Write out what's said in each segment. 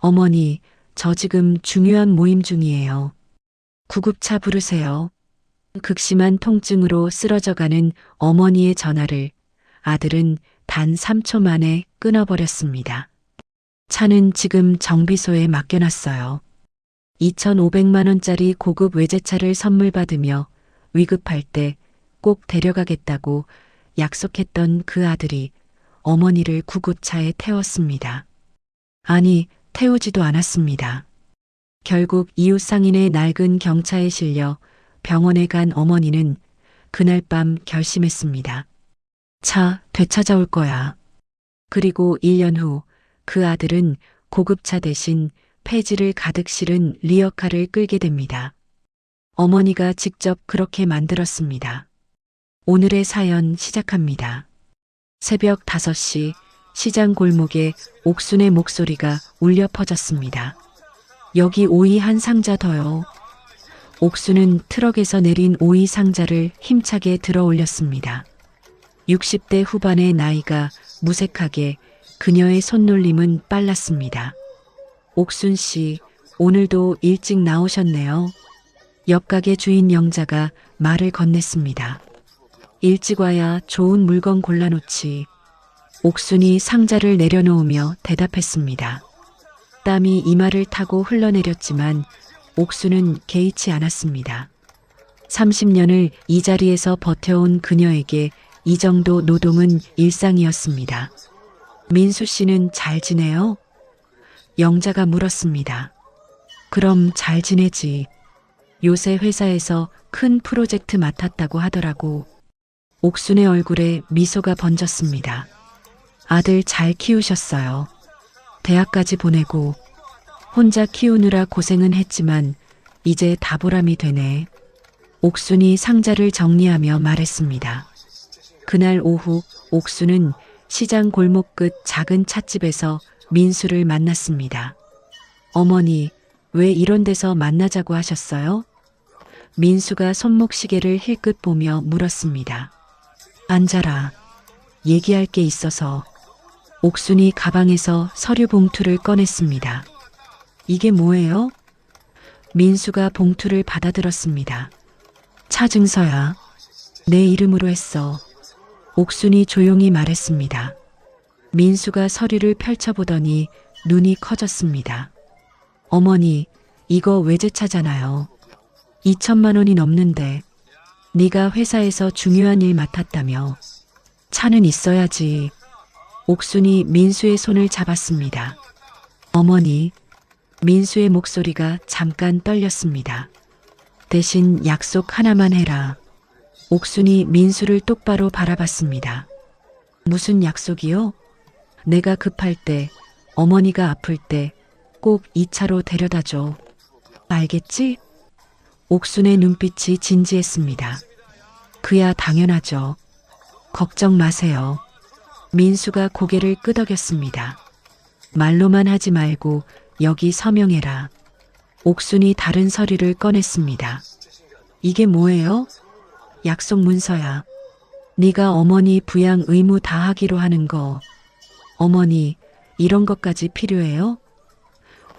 어머니, 저 지금 중요한 모임 중이에요. 구급차 부르세요. 극심한 통증으로 쓰러져가는 어머니의 전화를 아들은 단 3초 만에 끊어버렸습니다. 차는 지금 정비소에 맡겨놨어요. 2,500만 원짜리 고급 외제차를 선물 받으며 위급할 때 꼭 데려가겠다고 약속했던 그 아들이 어머니를 구급차에 태웠습니다. 아니, 태우지도 않았습니다. 결국 이웃 상인의 낡은 경차에 실려 병원에 간 어머니는 그날 밤 결심했습니다. 차 되찾아올 거야. 그리고 1년 후 그 아들은 고급차 대신 폐지를 가득 실은 리어카를 끌게 됩니다. 어머니가 직접 그렇게 만들었습니다. 오늘의 사연 시작합니다. 새벽 5시 시장 골목에 옥순의 목소리가 울려 퍼졌습니다. 여기 오이 한 상자 더요. 옥순은 트럭에서 내린 오이 상자를 힘차게 들어 올렸습니다. 60대 후반의 나이가 무색하게 그녀의 손놀림은 빨랐습니다. 옥순 씨, 오늘도 일찍 나오셨네요. 옆 가게 주인 영자가 말을 건넸습니다. 일찍 와야 좋은 물건 골라놓지. 옥순이 상자를 내려놓으며 대답했습니다. 땀이 이마를 타고 흘러내렸지만 옥순은 개의치 않았습니다. 30년을 이 자리에서 버텨온 그녀에게 이 정도 노동은 일상이었습니다. 민수 씨는 잘 지내요? 영자가 물었습니다. 그럼 잘 지내지. 요새 회사에서 큰 프로젝트 맡았다고 하더라고. 옥순의 얼굴에 미소가 번졌습니다. 아들 잘 키우셨어요. 대학까지 보내고 혼자 키우느라 고생은 했지만 이제 다보람이 되네. 옥순이 상자를 정리하며 말했습니다. 그날 오후 옥순은 시장 골목 끝 작은 찻집에서 민수를 만났습니다. 어머니, 왜 이런 데서 만나자고 하셨어요? 민수가 손목시계를 힐끗 보며 물었습니다. 앉아라. 얘기할 게 있어서. 옥순이 가방에서 서류 봉투를 꺼냈습니다. 이게 뭐예요? 민수가 봉투를 받아들었습니다. 차 증서야. 내 이름으로 했어. 옥순이 조용히 말했습니다. 민수가 서류를 펼쳐보더니 눈이 커졌습니다. 어머니, 이거 외제차잖아요. 2천만 원이 넘는데 네가 회사에서 중요한 일 맡았다며. 차는 있어야지. 옥순이 민수의 손을 잡았습니다. 어머니, 민수의 목소리가 잠깐 떨렸습니다. 대신 약속 하나만 해라. 옥순이 민수를 똑바로 바라봤습니다. 무슨 약속이요? 내가 급할 때, 어머니가 아플 때 꼭 이 차로 데려다줘. 알겠지? 옥순의 눈빛이 진지했습니다. 그야 당연하죠. 걱정 마세요. 민수가 고개를 끄덕였습니다. 말로만 하지 말고 여기 서명해라. 옥순이 다른 서류를 꺼냈습니다. 이게 뭐예요? 약속 문서야. 네가 어머니 부양 의무 다 하기로 하는 거. 어머니, 이런 것까지 필요해요?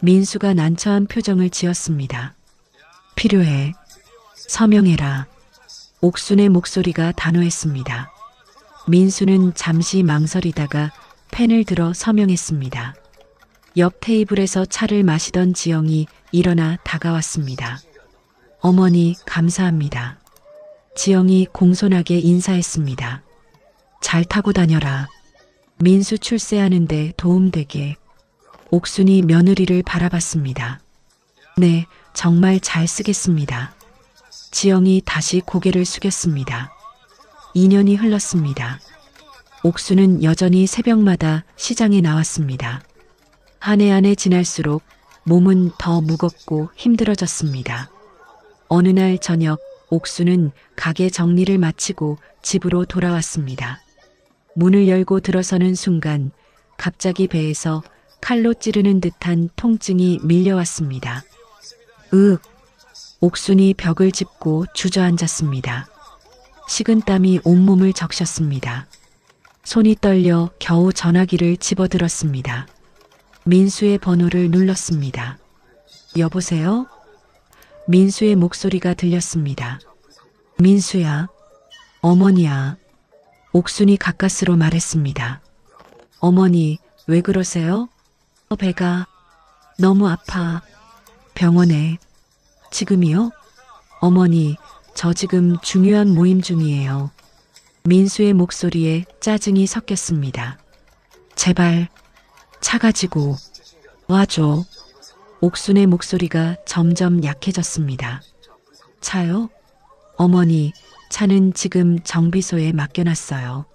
민수가 난처한 표정을 지었습니다. 필요해. 서명해라. 옥순의 목소리가 단호했습니다. 민수는 잠시 망설이다가 펜을 들어 서명했습니다. 옆 테이블에서 차를 마시던 지영이 일어나 다가왔습니다. 어머니, 감사합니다. 지영이 공손하게 인사했습니다. 잘 타고 다녀라. 민수 출세하는데 도움되게. 옥순이 며느리를 바라봤습니다. 네, 정말 잘 쓰겠습니다. 지영이 다시 고개를 숙였습니다. 2년이 흘렀습니다. 옥수는 여전히 새벽마다 시장에 나왔습니다. 한 해 한 해 지날수록 몸은 더 무겁고 힘들어졌습니다. 어느 날 저녁 옥수는 가게 정리를 마치고 집으로 돌아왔습니다. 문을 열고 들어서는 순간 갑자기 배에서 칼로 찌르는 듯한 통증이 밀려왔습니다. 으윽! 옥순이 벽을 짚고 주저앉았습니다. 식은땀이 온몸을 적셨습니다. 손이 떨려 겨우 전화기를 집어들었습니다. 민수의 번호를 눌렀습니다. 여보세요? 민수의 목소리가 들렸습니다. 민수야, 어머니야. 옥순이 가까스로 말했습니다. 어머니, 왜 그러세요? 배가 너무 아파. 병원에. 지금이요? 어머니, 저 지금 중요한 모임 중이에요. 민수의 목소리에 짜증이 섞였습니다. 제발, 차 가지고 와줘. 옥순의 목소리가 점점 약해졌습니다. 차요? 어머니, 차는 지금 정비소에 맡겨놨어요.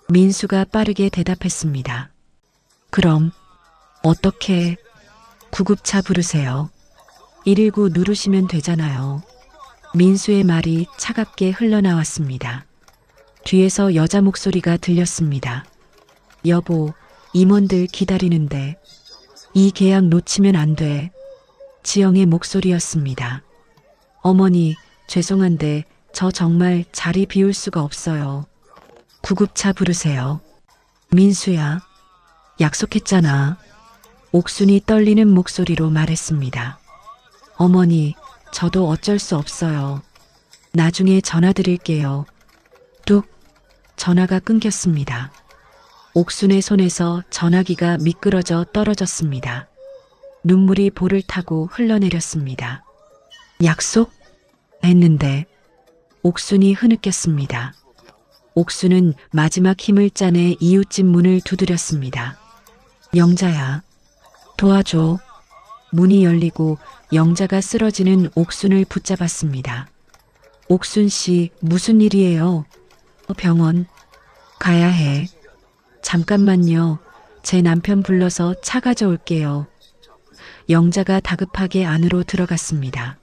민수가 빠르게 대답했습니다. 그럼 어떻게 구급차 부르세요. 119 누르시면 되잖아요. 민수의 말이 차갑게 흘러나왔습니다. 뒤에서 여자 목소리가 들렸습니다. 여보, 임원들 기다리는데 이 계약 놓치면 안 돼. 지영의 목소리였습니다. 어머니, 죄송한데 저 정말 자리 비울 수가 없어요. 구급차 부르세요. 민수야, 약속했잖아. 옥순이 떨리는 목소리로 말했습니다. 어머니, 저도 어쩔 수 없어요. 나중에 전화 드릴게요. 뚝, 전화가 끊겼습니다. 옥순의 손에서 전화기가 미끄러져 떨어졌습니다. 눈물이 볼을 타고 흘러내렸습니다. 약속? 했는데 옥순이 흐느꼈습니다. 옥순은 마지막 힘을 짜내 이웃집 문을 두드렸습니다. 영자야, 도와줘. 문이 열리고 영자가 쓰러지는 옥순을 붙잡았습니다. 옥순 씨, 무슨 일이에요? 병원 가야 해. 잠깐만요. 제 남편 불러서 차 가져올게요. 영자가 다급하게 안으로 들어갔습니다.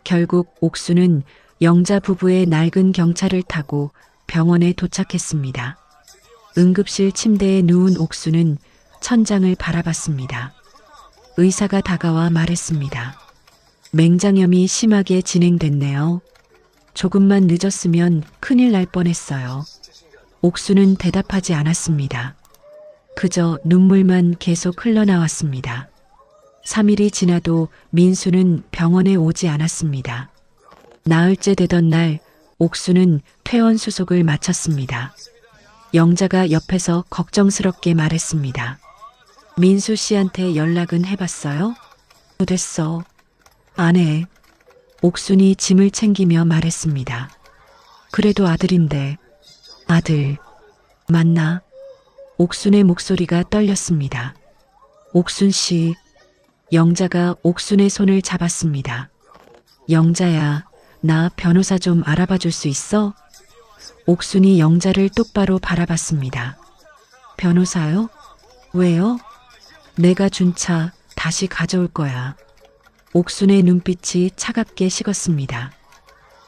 결국 옥수는 영자 부부의 낡은 경차를 타고 병원에 도착했습니다. 응급실 침대에 누운 옥수는 천장을 바라봤습니다. 의사가 다가와 말했습니다. 맹장염이 심하게 진행됐네요. 조금만 늦었으면 큰일 날 뻔했어요. 옥수는 대답하지 않았습니다. 그저 눈물만 계속 흘러나왔습니다. 3일이 지나도 민수는 병원에 오지 않았습니다. 나흘째 되던 날 옥수는 퇴원 수속을 마쳤습니다. 영자가 옆에서 걱정스럽게 말했습니다. 민수 씨한테 연락은 해봤어요? 됐어. 안 해. 옥순이 짐을 챙기며 말했습니다. 그래도 아들인데. 아들. 맞나? 옥순의 목소리가 떨렸습니다. 옥순 씨. 영자가 옥순의 손을 잡았습니다. 영자야, 나 변호사 좀 알아봐 줄 수 있어? 옥순이 영자를 똑바로 바라봤습니다. 변호사요? 왜요? 내가 준 차 다시 가져올 거야. 옥순의 눈빛이 차갑게 식었습니다.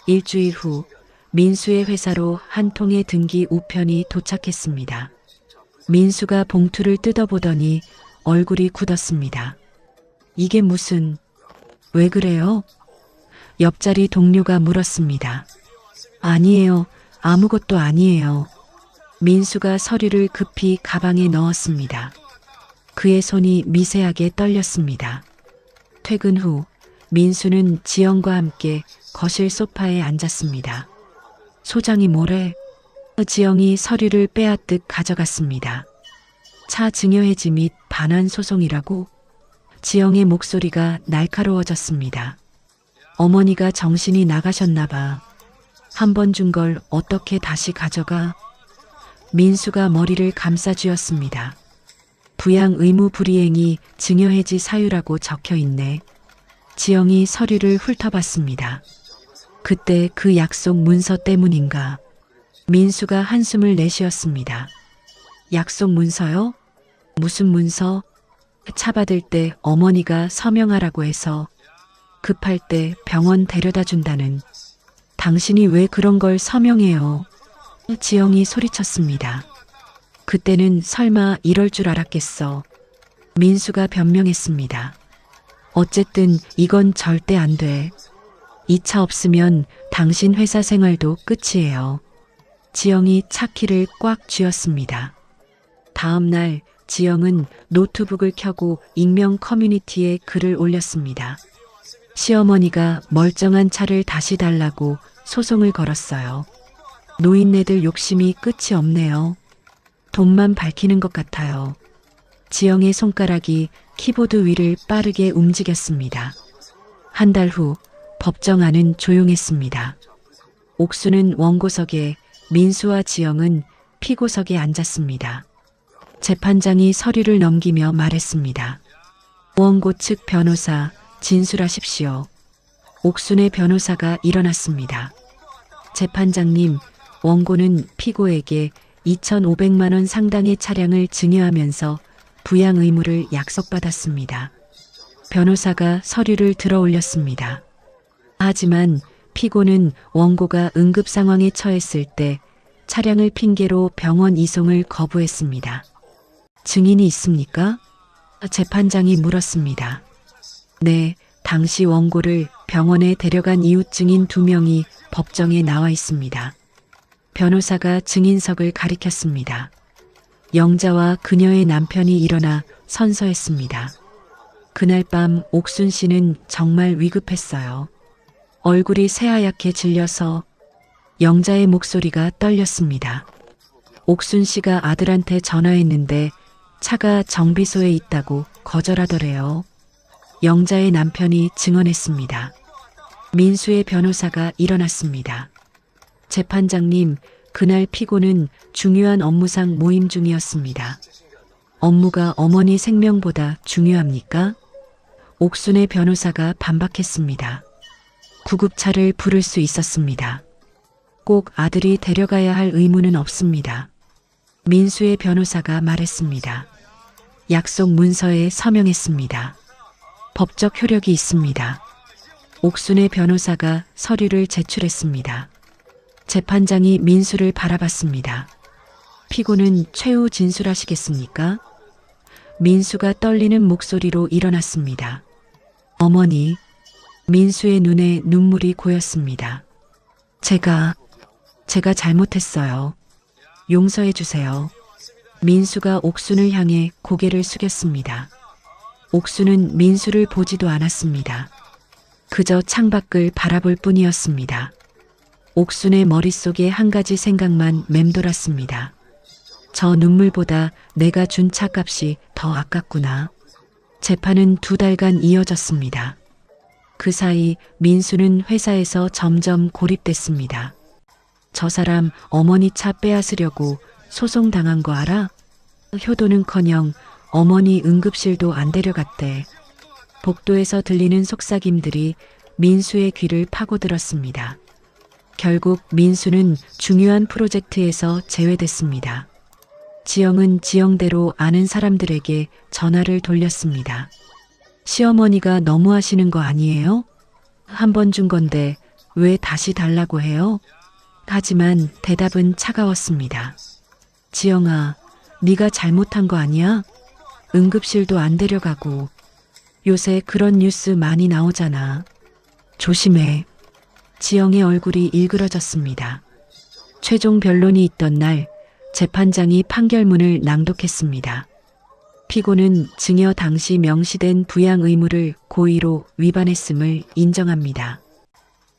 일주일 후 민수의 회사로 한 통의 등기 우편이 도착했습니다. 민수가 봉투를 뜯어보더니 얼굴이 굳었습니다. 이게 무슨... 왜 그래요? 옆자리 동료가 물었습니다. 아니에요. 아무것도 아니에요. 민수가 서류를 급히 가방에 넣었습니다. 그의 손이 미세하게 떨렸습니다. 퇴근 후 민수는 지영과 함께 거실 소파에 앉았습니다. 소장이 뭐래? 지영이 서류를 빼앗듯 가져갔습니다. 차 증여해지 및 반환 소송이라고? 지영의 목소리가 날카로워졌습니다. 어머니가 정신이 나가셨나 봐. 한 번 준 걸 어떻게 다시 가져가? 민수가 머리를 감싸쥐었습니다. 부양 의무 불이행이 증여해지 사유라고 적혀 있네. 지영이 서류를 훑어봤습니다. 그때 그 약속 문서 때문인가? 민수가 한숨을 내쉬었습니다. 약속 문서요? 무슨 문서? 차 받을 때 어머니가 서명하라고 해서 급할 때 병원 데려다 준다는. 당신이 왜 그런 걸 서명해요? 지영이 소리쳤습니다. 그때는 설마 이럴 줄 알았겠어. 민수가 변명했습니다. 어쨌든 이건 절대 안 돼. 이 차 없으면 당신 회사 생활도 끝이에요. 지영이 차 키를 꽉 쥐었습니다. 다음 날 지영은 노트북을 켜고 익명 커뮤니티에 글을 올렸습니다. 시어머니가 멀쩡한 차를 다시 달라고 소송을 걸었어요. 노인네들 욕심이 끝이 없네요. 돈만 밝히는 것 같아요. 지영의 손가락이 키보드 위를 빠르게 움직였습니다. 한 달 후 법정 안은 조용했습니다. 옥수는 원고석에, 민수와 지영은 피고석에 앉았습니다. 재판장이 서류를 넘기며 말했습니다. 원고 측 변호사 진술하십시오. 옥순의 변호사가 일어났습니다. 재판장님, 원고는 피고에게 2,500만 원 상당의 차량을 증여하면서 부양 의무를 약속받았습니다. 변호사가 서류를 들어 올렸습니다. 하지만 피고는 원고가 응급 상황에 처했을 때 차량을 핑계로 병원 이송을 거부했습니다. 증인이 있습니까? 재판장이 물었습니다. 네, 당시 원고를 병원에 데려간 이웃 증인 2명이 법정에 나와 있습니다. 변호사가 증인석을 가리켰습니다. 영자와 그녀의 남편이 일어나 선서했습니다. 그날 밤 옥순 씨는 정말 위급했어요. 얼굴이 새하얗게 질려서 영자의 목소리가 떨렸습니다. 옥순 씨가 아들한테 전화했는데 차가 정비소에 있다고 거절하더래요. 영자의 남편이 증언했습니다. 민수의 변호사가 일어났습니다. 재판장님, 그날 피고는 중요한 업무상 모임 중이었습니다. 업무가 어머니 생명보다 중요합니까? 옥순의 변호사가 반박했습니다. 구급차를 부를 수 있었습니다. 꼭 아들이 데려가야 할 의무는 없습니다. 민수의 변호사가 말했습니다. 약속 문서에 서명했습니다. 법적 효력이 있습니다. 옥순의 변호사가 서류를 제출했습니다. 재판장이 민수를 바라봤습니다. 피고는 최후 진술하시겠습니까? 민수가 떨리는 목소리로 일어났습니다. 어머니, 민수의 눈에 눈물이 고였습니다. 제가 잘못했어요. 용서해 주세요. 민수가 옥순을 향해 고개를 숙였습니다. 옥순은 민수를 보지도 않았습니다. 그저 창밖을 바라볼 뿐이었습니다. 옥순의 머릿속에 한 가지 생각만 맴돌았습니다. 저 눈물보다 내가 준 차값이 더 아깝구나. 재판은 2달간 이어졌습니다. 그 사이 민수는 회사에서 점점 고립됐습니다. 저 사람 어머니 차 빼앗으려고 소송당한 거 알아? 효도는커녕 어머니 응급실도 안 데려갔대. 복도에서 들리는 속삭임들이 민수의 귀를 파고들었습니다. 결국 민수는 중요한 프로젝트에서 제외됐습니다. 지영은 지영대로 아는 사람들에게 전화를 돌렸습니다. 시어머니가 너무하시는 거 아니에요? 한 번 준 건데 왜 다시 달라고 해요? 하지만 대답은 차가웠습니다. 지영아, 네가 잘못한 거 아니야? 응급실도 안 데려가고 요새 그런 뉴스 많이 나오잖아. 조심해. 지영의 얼굴이 일그러졌습니다. 최종 변론이 있던 날 재판장이 판결문을 낭독했습니다. 피고는 증여 당시 명시된 부양 의무를 고의로 위반했음을 인정합니다.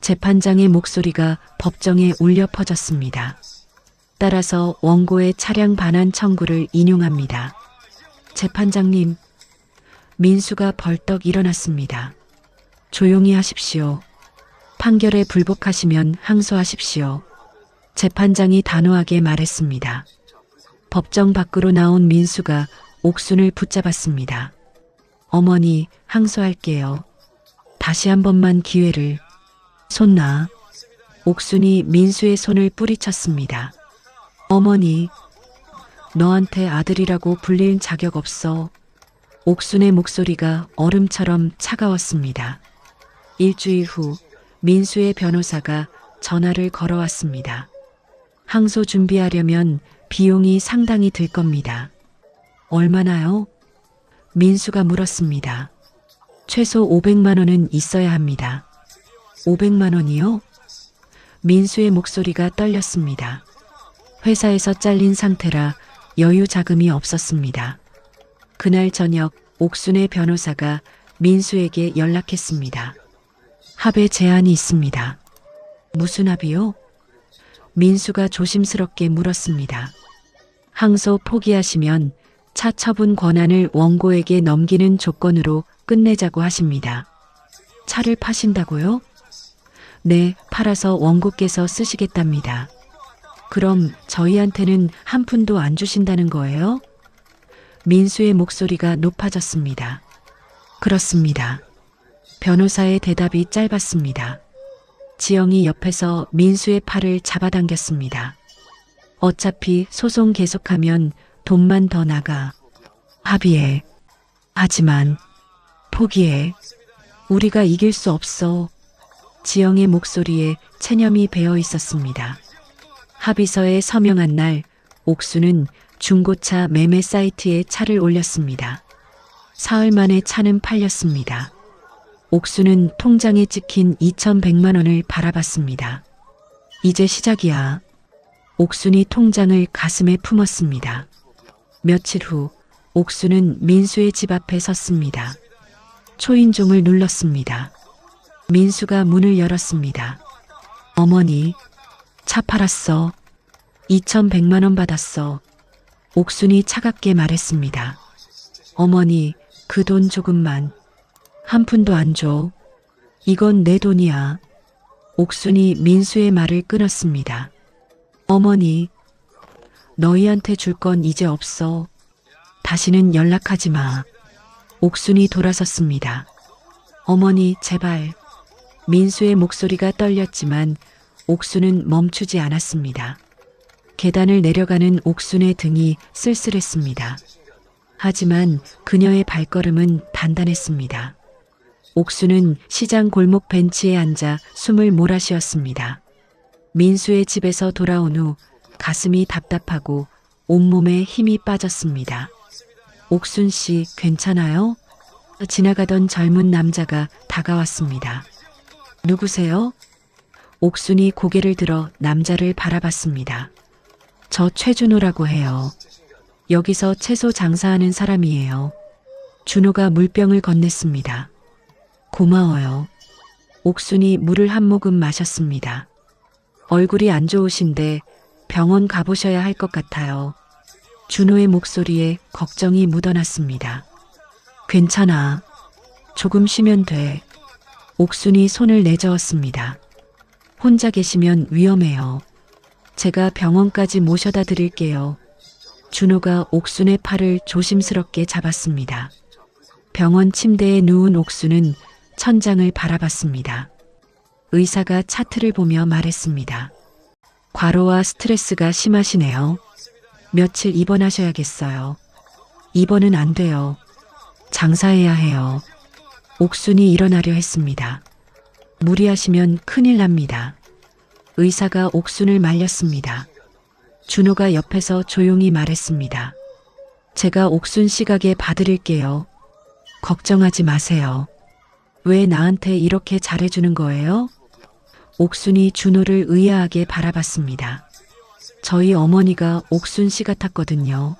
재판장의 목소리가 법정에 울려 퍼졌습니다. 따라서 원고의 차량 반환 청구를 인용합니다. 재판장님, 민수가 벌떡 일어났습니다. 조용히 하십시오. 판결에 불복하시면 항소하십시오. 재판장이 단호하게 말했습니다. 법정 밖으로 나온 민수가 옥순을 붙잡았습니다. 어머니, 항소할게요. 다시 한 번만 기회를. 손 놔. 옥순이 민수의 손을 뿌리쳤습니다. 어머니, 너한테 아들이라고 불릴 자격 없어. 옥순의 목소리가 얼음처럼 차가웠습니다. 일주일 후 민수의 변호사가 전화를 걸어왔습니다. 항소 준비하려면 비용이 상당히 들 겁니다. 얼마나요? 민수가 물었습니다. 최소 500만 원은 있어야 합니다. 500만 원이요? 민수의 목소리가 떨렸습니다. 회사에서 잘린 상태라 여유 자금이 없었습니다. 그날 저녁 옥순의 변호사가 민수에게 연락했습니다. 합의 제안이 있습니다. 무슨 합의요? 민수가 조심스럽게 물었습니다. 항소 포기하시면 차 처분 권한을 원고에게 넘기는 조건으로 끝내자고 하십니다. 차를 파신다고요? 네, 팔아서 원고께서 쓰시겠답니다. 그럼 저희한테는 한 푼도 안 주신다는 거예요? 민수의 목소리가 높아졌습니다. 그렇습니다. 변호사의 대답이 짧았습니다. 지영이 옆에서 민수의 팔을 잡아당겼습니다. 어차피 소송 계속하면 돈만 더 나가. 합의해. 하지만 포기해. 우리가 이길 수 없어. 지영의 목소리에 체념이 배어 있었습니다. 합의서에 서명한 날 옥수는 중고차 매매 사이트에 차를 올렸습니다. 사흘 만에 차는 팔렸습니다. 옥수는 통장에 찍힌 2,100만 원을 바라봤습니다. 이제 시작이야. 옥순이 통장을 가슴에 품었습니다. 며칠 후 옥수는 민수의 집 앞에 섰습니다. 초인종을 눌렀습니다. 민수가 문을 열었습니다. 어머니, 차 팔았어. 2,100만 원 받았어. 옥순이 차갑게 말했습니다. 어머니, 그 돈 조금만. 한 푼도 안 줘. 이건 내 돈이야. 옥순이 민수의 말을 끊었습니다. 어머니, 너희한테 줄 건 이제 없어. 다시는 연락하지 마. 옥순이 돌아섰습니다. 어머니, 제발. 민수의 목소리가 떨렸지만 옥순은 멈추지 않았습니다. 계단을 내려가는 옥순의 등이 쓸쓸했습니다. 하지만 그녀의 발걸음은 단단했습니다. 옥순은 시장 골목 벤치에 앉아 숨을 몰아쉬었습니다. 민수의 집에서 돌아온 후 가슴이 답답하고 온몸에 힘이 빠졌습니다. 옥순 씨, 괜찮아요? 지나가던 젊은 남자가 다가왔습니다. 누구세요? 옥순이 고개를 들어 남자를 바라봤습니다. 저 최준호라고 해요. 여기서 채소 장사하는 사람이에요. 준호가 물병을 건넸습니다. 고마워요. 옥순이 물을 한 모금 마셨습니다. 얼굴이 안 좋으신데 병원 가보셔야 할 것 같아요. 준호의 목소리에 걱정이 묻어났습니다. 괜찮아. 조금 쉬면 돼. 옥순이 손을 내저었습니다. 혼자 계시면 위험해요. 제가 병원까지 모셔다 드릴게요. 준호가 옥순의 팔을 조심스럽게 잡았습니다. 병원 침대에 누운 옥순은 천장을 바라봤습니다. 의사가 차트를 보며 말했습니다. 과로와 스트레스가 심하시네요. 며칠 입원하셔야겠어요. 입원은 안 돼요. 장사해야 해요. 옥순이 일어나려 했습니다. 무리하시면 큰일 납니다. 의사가 옥순을 말렸습니다. 준호가 옆에서 조용히 말했습니다. 제가 옥순 씨 가게 봐드릴게요. 걱정하지 마세요. 왜 나한테 이렇게 잘해주는 거예요? 옥순이 준호를 의아하게 바라봤습니다. 저희 어머니가 옥순 씨 같았거든요.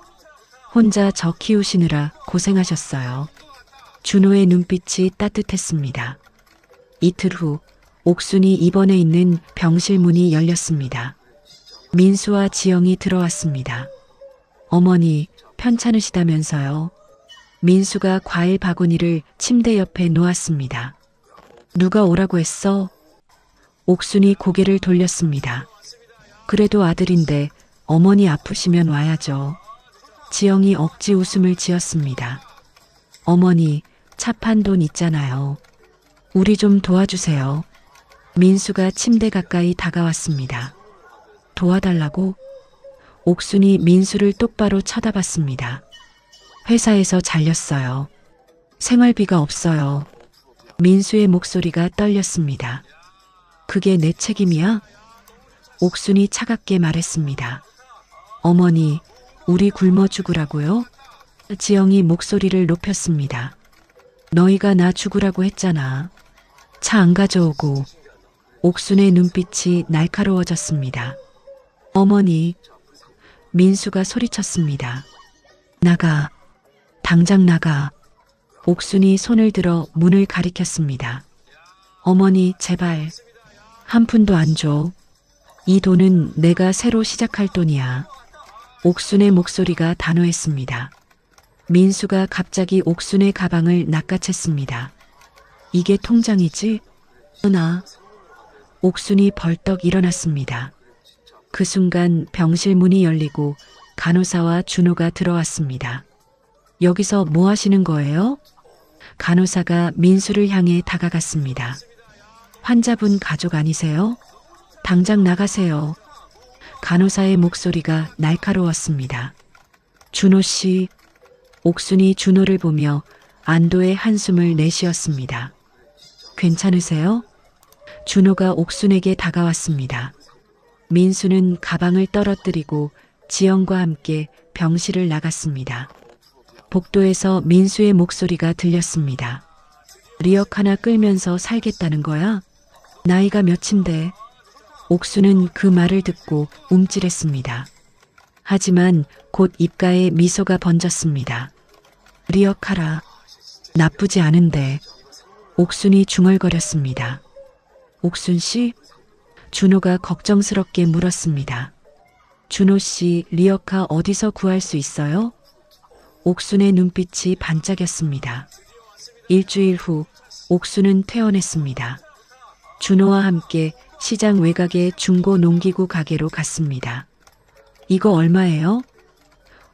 혼자 저 키우시느라 고생하셨어요. 준호의 눈빛이 따뜻했습니다. 이틀 후 옥순이 입원해 있는 병실 문이 열렸습니다. 민수와 지영이 들어왔습니다. 어머니, 편찮으시다면서요. 민수가 과일 바구니를 침대 옆에 놓았습니다. 누가 오라고 했어? 옥순이 고개를 돌렸습니다. 그래도 아들인데 어머니 아프시면 와야죠. 지영이 억지 웃음을 지었습니다. 어머니, 차 판 돈 있잖아요. 우리 좀 도와주세요. 민수가 침대 가까이 다가왔습니다. 도와달라고? 옥순이 민수를 똑바로 쳐다봤습니다. 회사에서 잘렸어요. 생활비가 없어요. 민수의 목소리가 떨렸습니다. 그게 내 책임이야? 옥순이 차갑게 말했습니다. 어머니, 우리 굶어 죽으라고요? 지영이 목소리를 높였습니다. 너희가 나 죽으라고 했잖아. 차 안 가져오고. 옥순의 눈빛이 날카로워졌습니다. 어머니, 민수가 소리쳤습니다. 나가. 당장 나가. 옥순이 손을 들어 문을 가리켰습니다. 어머니, 제발. 한 푼도 안 줘. 이 돈은 내가 새로 시작할 돈이야. 옥순의 목소리가 단호했습니다. 민수가 갑자기 옥순의 가방을 낚아챘습니다. 이게 통장이지? 나. 옥순이 벌떡 일어났습니다. 그 순간 병실 문이 열리고 간호사와 준호가 들어왔습니다. 여기서 뭐 하시는 거예요? 간호사가 민수를 향해 다가갔습니다. 환자분 가족 아니세요? 당장 나가세요. 간호사의 목소리가 날카로웠습니다. 준호 씨. 옥순이 준호를 보며 안도의 한숨을 내쉬었습니다. 괜찮으세요? 준호가 옥순에게 다가왔습니다. 민수는 가방을 떨어뜨리고 지영과 함께 병실을 나갔습니다. 복도에서 민수의 목소리가 들렸습니다. 리역 하나 끌면서 살겠다는 거야? 나이가 몇인데? 옥수는 그 말을 듣고 움찔했습니다. 하지만 곧 입가에 미소가 번졌습니다. 리역하라. 나쁘지 않은데. 옥순이 중얼거렸습니다. 옥순 씨? 준호가 걱정스럽게 물었습니다. 준호 씨, 리역하 어디서 구할 수 있어요? 옥순의 눈빛이 반짝였습니다. 일주일 후 옥순은 퇴원했습니다. 준호와 함께 시장 외곽의 중고 농기구 가게로 갔습니다. 이거 얼마예요?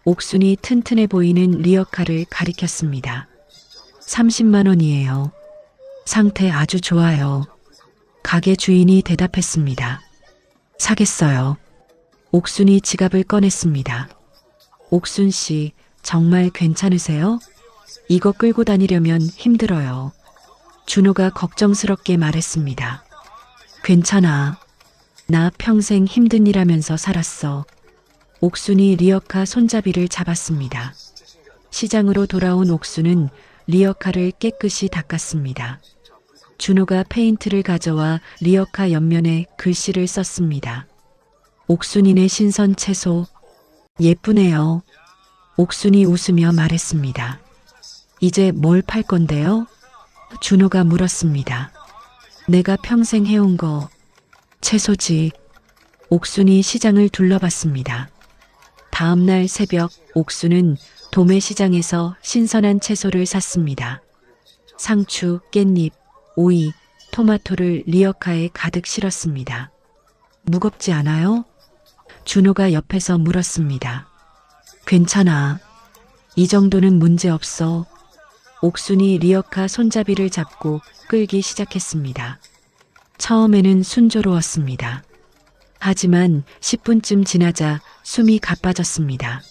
옥순이 튼튼해 보이는 리어카를 가리켰습니다. 30만 원이에요. 상태 아주 좋아요. 가게 주인이 대답했습니다. 사겠어요. 옥순이 지갑을 꺼냈습니다. 옥순 씨, 정말 괜찮으세요? 이거 끌고 다니려면 힘들어요. 준호가 걱정스럽게 말했습니다. 괜찮아. 나 평생 힘든 일 하면서 살았어. 옥순이 리어카 손잡이를 잡았습니다. 시장으로 돌아온 옥순은 리어카를 깨끗이 닦았습니다. 준호가 페인트를 가져와 리어카 옆면에 글씨를 썼습니다. 옥순이네 신선 채소. 예쁘네요. 옥순이 웃으며 말했습니다. 이제 뭘 팔 건데요? 준호가 물었습니다. 내가 평생 해온 거. 채소지. 옥순이 시장을 둘러봤습니다. 다음 날 새벽 옥순은 도매시장에서 신선한 채소를 샀습니다. 상추, 깻잎, 오이, 토마토를 리어카에 가득 실었습니다. 무겁지 않아요? 준호가 옆에서 물었습니다. 괜찮아. 이 정도는 문제 없어. 옥순이 리어카 손잡이를 잡고 끌기 시작했습니다. 처음에는 순조로웠습니다. 하지만 10분쯤 지나자 숨이 가빠졌습니다.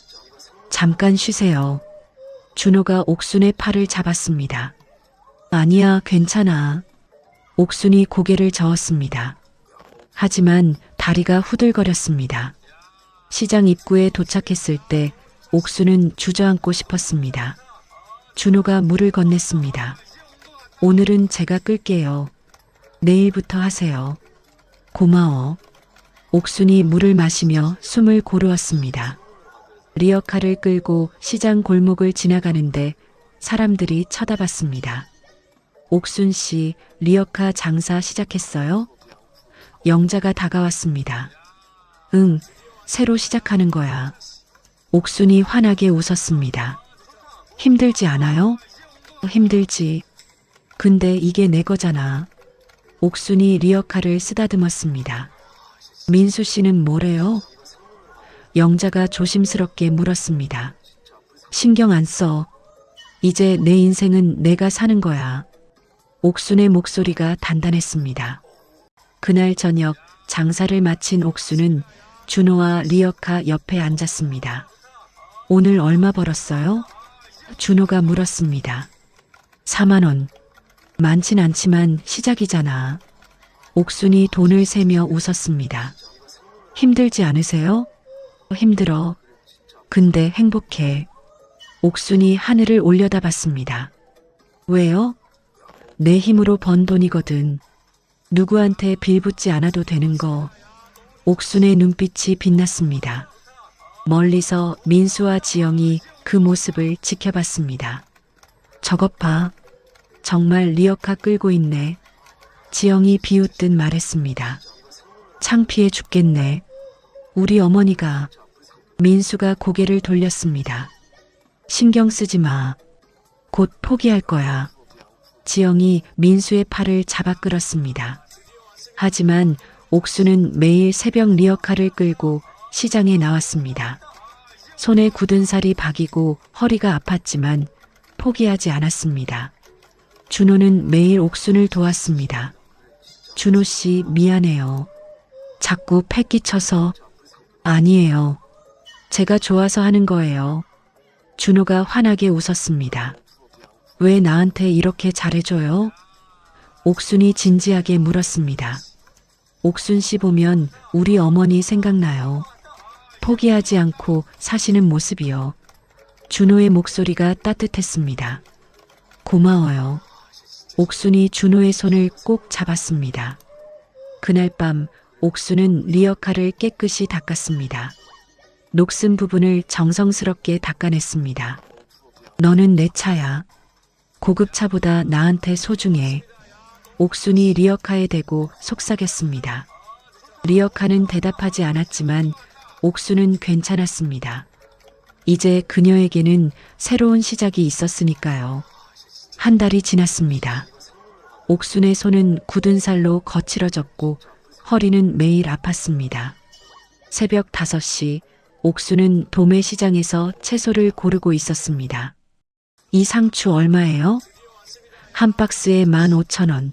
잠깐 쉬세요. 준호가 옥순의 팔을 잡았습니다. 아니야, 괜찮아. 옥순이 고개를 저었습니다. 하지만 다리가 후들거렸습니다. 시장 입구에 도착했을 때 옥순은 주저앉고 싶었습니다. 준호가 물을 건넸습니다. 오늘은 제가 끌게요. 내일부터 하세요. 고마워. 옥순이 물을 마시며 숨을 고르었습니다. 리어카를 끌고 시장 골목을 지나가는데 사람들이 쳐다봤습니다. 옥순 씨, 리어카 장사 시작했어요? 영자가 다가왔습니다. 응, 새로 시작하는 거야. 옥순이 환하게 웃었습니다. 힘들지 않아요? 힘들지. 근데 이게 내 거잖아. 옥순이 리어카를 쓰다듬었습니다. 민수 씨는 뭐래요? 영자가 조심스럽게 물었습니다. 신경 안 써. 이제 내 인생은 내가 사는 거야. 옥순의 목소리가 단단했습니다. 그날 저녁 장사를 마친 옥순은 준호와 리어카 옆에 앉았습니다. 오늘 얼마 벌었어요? 준호가 물었습니다. 4만 원. 많진 않지만 시작이잖아. 옥순이 돈을 세며 웃었습니다. 힘들지 않으세요? 힘들어. 근데 행복해. 옥순이 하늘을 올려다봤습니다. 왜요? 내 힘으로 번 돈이거든. 누구한테 빌붙지 않아도 되는 거. 옥순의 눈빛이 빛났습니다. 멀리서 민수와 지영이 그 모습을 지켜봤습니다. 저것 봐. 정말 리어카 끌고 있네. 지영이 비웃듯 말했습니다. 창피해 죽겠네. 우리 어머니가. 민수가 고개를 돌렸습니다. 신경 쓰지 마. 곧 포기할 거야. 지영이 민수의 팔을 잡아 끌었습니다. 하지만 옥수는 매일 새벽 리어카를 끌고 시장에 나왔습니다. 손에 굳은 살이 박이고 허리가 아팠지만 포기하지 않았습니다. 준호는 매일 옥순을 도왔습니다. 준호 씨 미안해요. 자꾸 패기쳐서. 아니에요. 제가 좋아서 하는 거예요. 준호가 환하게 웃었습니다. 왜 나한테 이렇게 잘해줘요? 옥순이 진지하게 물었습니다. 옥순 씨 보면 우리 어머니 생각나요. 포기하지 않고 사시는 모습이요. 준호의 목소리가 따뜻했습니다. 고마워요. 옥순이 준호의 손을 꼭 잡았습니다. 그날 밤 옥순은 리어카를 깨끗이 닦았습니다. 녹슨 부분을 정성스럽게 닦아냈습니다. 너는 내 차야. 고급차보다 나한테 소중해. 옥순이 리어카에 대고 속삭였습니다. 리어카는 대답하지 않았지만 옥순은 괜찮았습니다. 이제 그녀에게는 새로운 시작이 있었으니까요. 한 달이 지났습니다. 옥순의 손은 굳은 살로 거칠어졌고 허리는 매일 아팠습니다. 새벽 5시 옥순은 도매시장에서 채소를 고르고 있었습니다. 이 상추 얼마예요? 한 박스에 15,000원.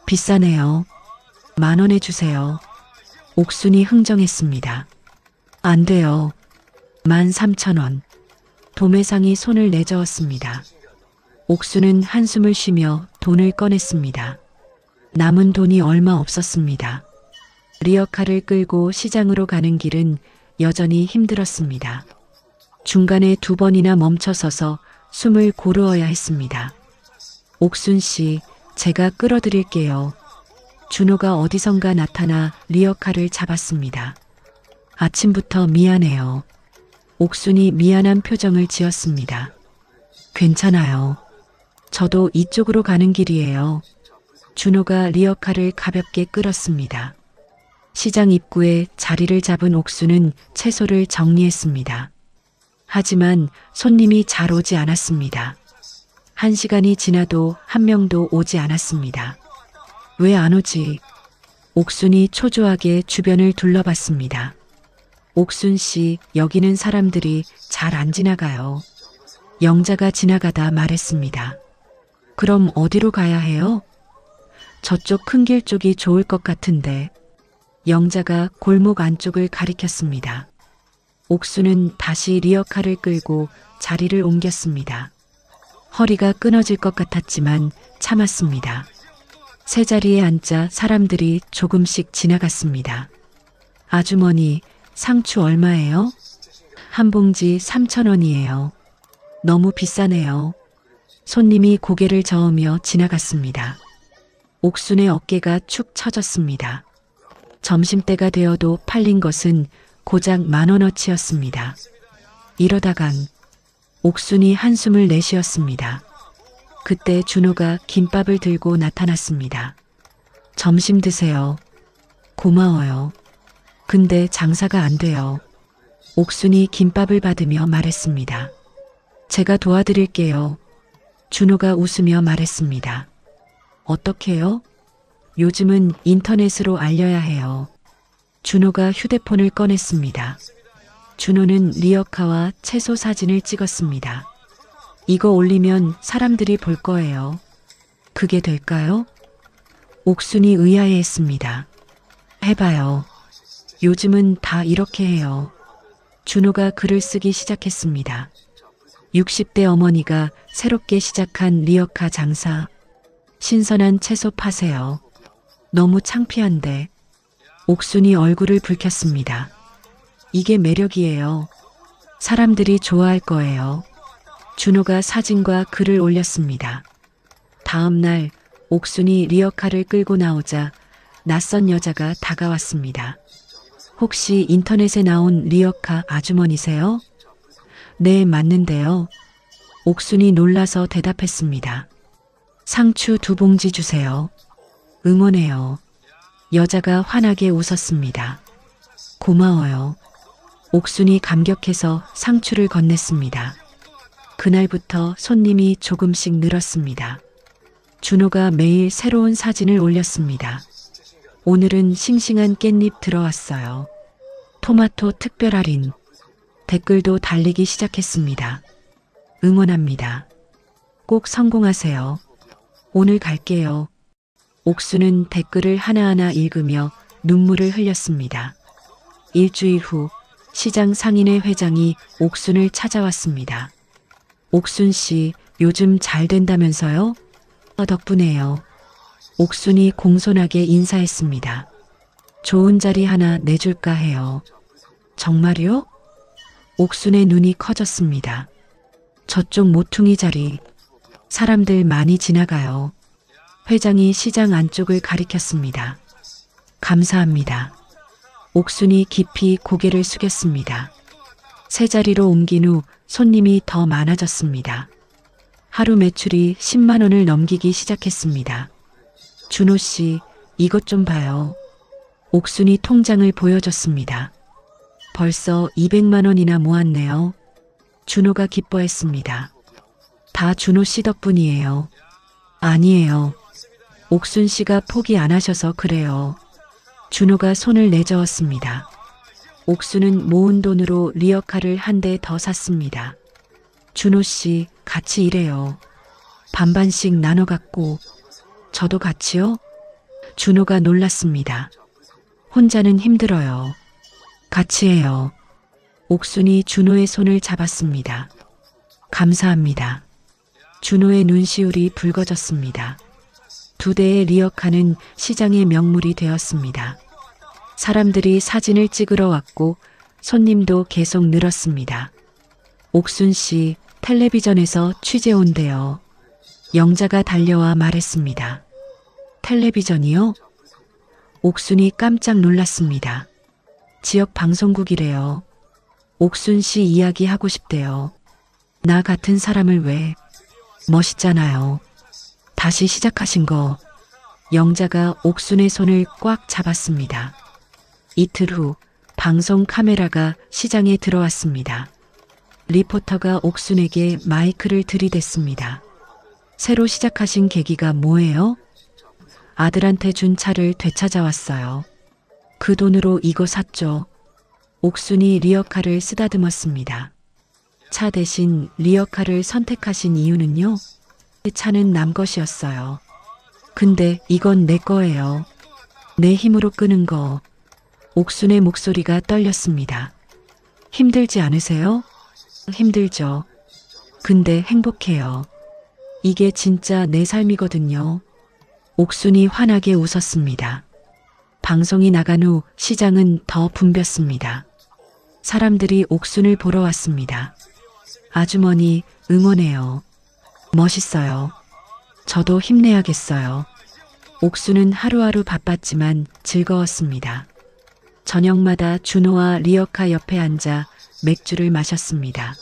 비싸네요. 10,000원에 주세요. 옥순이 흥정했습니다. 안 돼요. 13,000원. 도매상이 손을 내저었습니다. 옥순은 한숨을 쉬며 돈을 꺼냈습니다. 남은 돈이 얼마 없었습니다. 리어카를 끌고 시장으로 가는 길은 여전히 힘들었습니다. 중간에 2번이나 멈춰서서 숨을 고르어야 했습니다. 옥순 씨, 제가 끌어드릴게요. 준호가 어디선가 나타나 리어카를 잡았습니다. 아침부터 미안해요. 옥순이 미안한 표정을 지었습니다. 괜찮아요. 저도 이쪽으로 가는 길이에요. 준호가 리어카를 가볍게 끌었습니다. 시장 입구에 자리를 잡은 옥수는 채소를 정리했습니다. 하지만 손님이 잘 오지 않았습니다. 1시간이 지나도 한 명도 오지 않았습니다. 왜 안 오지? 옥순이 초조하게 주변을 둘러봤습니다. 옥순 씨, 여기는 사람들이 잘 안 지나가요. 영자가 지나가다 말했습니다. 그럼 어디로 가야 해요? 저쪽 큰 길 쪽이 좋을 것 같은데. 영자가 골목 안쪽을 가리켰습니다. 옥수는 다시 리어카를 끌고 자리를 옮겼습니다. 허리가 끊어질 것 같았지만 참았습니다. 새 자리에 앉자 사람들이 조금씩 지나갔습니다. 아주머니, 상추 얼마예요? 한 봉지 3,000원이에요. 너무 비싸네요. 손님이 고개를 저으며 지나갔습니다. 옥순의 어깨가 축 처졌습니다. 점심때가 되어도 팔린 것은 고작 10,000원어치였습니다. 이러다간 옥순이 한숨을 내쉬었습니다. 그때 준호가 김밥을 들고 나타났습니다. 점심 드세요. 고마워요. 근데 장사가 안 돼요. 옥순이 김밥을 받으며 말했습니다. 제가 도와드릴게요. 준호가 웃으며 말했습니다. 어떻게요? 요즘은 인터넷으로 알려야 해요. 준호가 휴대폰을 꺼냈습니다. 준호는 리어카와 채소 사진을 찍었습니다. 이거 올리면 사람들이 볼 거예요. 그게 될까요? 옥순이 의아해했습니다. 해봐요. 요즘은 다 이렇게 해요. 준호가 글을 쓰기 시작했습니다. 60대 어머니가 새롭게 시작한 리어카 장사. 신선한 채소 파세요. 너무 창피한데. 옥순이 얼굴을 붉혔습니다. 이게 매력이에요. 사람들이 좋아할 거예요. 준호가 사진과 글을 올렸습니다. 다음 날 옥순이 리어카를 끌고 나오자 낯선 여자가 다가왔습니다. 혹시 인터넷에 나온 리어카 아주머니세요? 네, 맞는데요. 옥순이 놀라서 대답했습니다. 상추 2봉지 주세요. 응원해요. 여자가 환하게 웃었습니다. 고마워요. 옥순이 감격해서 상추를 건넸습니다. 그날부터 손님이 조금씩 늘었습니다. 준호가 매일 새로운 사진을 올렸습니다. 오늘은 싱싱한 깻잎 들어왔어요. 토마토 특별 할인. 댓글도 달리기 시작했습니다. 응원합니다. 꼭 성공하세요. 오늘 갈게요. 옥수는 댓글을 하나하나 읽으며 눈물을 흘렸습니다. 일주일 후 시장 상인회 회장이 옥순을 찾아왔습니다. 옥순 씨, 요즘 잘 된다면서요? 덕분에요. 옥순이 공손하게 인사했습니다. 좋은 자리 하나 내줄까 해요. 정말요? 옥순의 눈이 커졌습니다. 저쪽 모퉁이 자리. 사람들 많이 지나가요. 회장이 시장 안쪽을 가리켰습니다. 감사합니다. 옥순이 깊이 고개를 숙였습니다. 새 자리로 옮긴 후 손님이 더 많아졌습니다. 하루 매출이 10만 원을 넘기기 시작했습니다. 준호 씨, 이것 좀 봐요. 옥순이 통장을 보여줬습니다. 벌써 200만 원이나 모았네요. 준호가 기뻐했습니다. 다 준호 씨 덕분이에요. 아니에요. 옥순 씨가 포기 안 하셔서 그래요. 준호가 손을 내저었습니다. 옥순은 모은 돈으로 리어카를 한 대 더 샀습니다. 준호 씨, 같이 일해요. 반반씩 나눠 갖고. 저도 같이요? 준호가 놀랐습니다. 혼자는 힘들어요. 같이 해요. 옥순이 준호의 손을 잡았습니다. 감사합니다. 준호의 눈시울이 붉어졌습니다. 2대의 리어카는 시장의 명물이 되었습니다. 사람들이 사진을 찍으러 왔고 손님도 계속 늘었습니다. 옥순 씨, 텔레비전에서 취재 온대요. 영자가 달려와 말했습니다. 텔레비전이요? 옥순이 깜짝 놀랐습니다. 지역 방송국이래요. 옥순 씨 이야기 하고 싶대요. 나 같은 사람을 왜? 멋있잖아요. 다시 시작하신 거. 영자가 옥순의 손을 꽉 잡았습니다. 이틀 후 방송 카메라가 시장에 들어왔습니다. 리포터가 옥순에게 마이크를 들이댔습니다. 새로 시작하신 계기가 뭐예요? 아들한테 준 차를 되찾아왔어요. 그 돈으로 이거 샀죠. 옥순이 리어카를 쓰다듬었습니다. 차 대신 리어카를 선택하신 이유는요? 차는 남 것이었어요. 근데 이건 내 거예요. 내 힘으로 끄는 거. 옥순의 목소리가 떨렸습니다. 힘들지 않으세요? 힘들죠. 근데 행복해요. 이게 진짜 내 삶이거든요. 옥순이 환하게 웃었습니다. 방송이 나간 후 시장은 더 붐볐습니다. 사람들이 옥순을 보러 왔습니다. 아주머니, 응원해요. 멋있어요. 저도 힘내야겠어요. 옥순은 하루하루 바빴지만 즐거웠습니다. 저녁마다 준호와 리어카 옆에 앉아 맥주를 마셨습니다.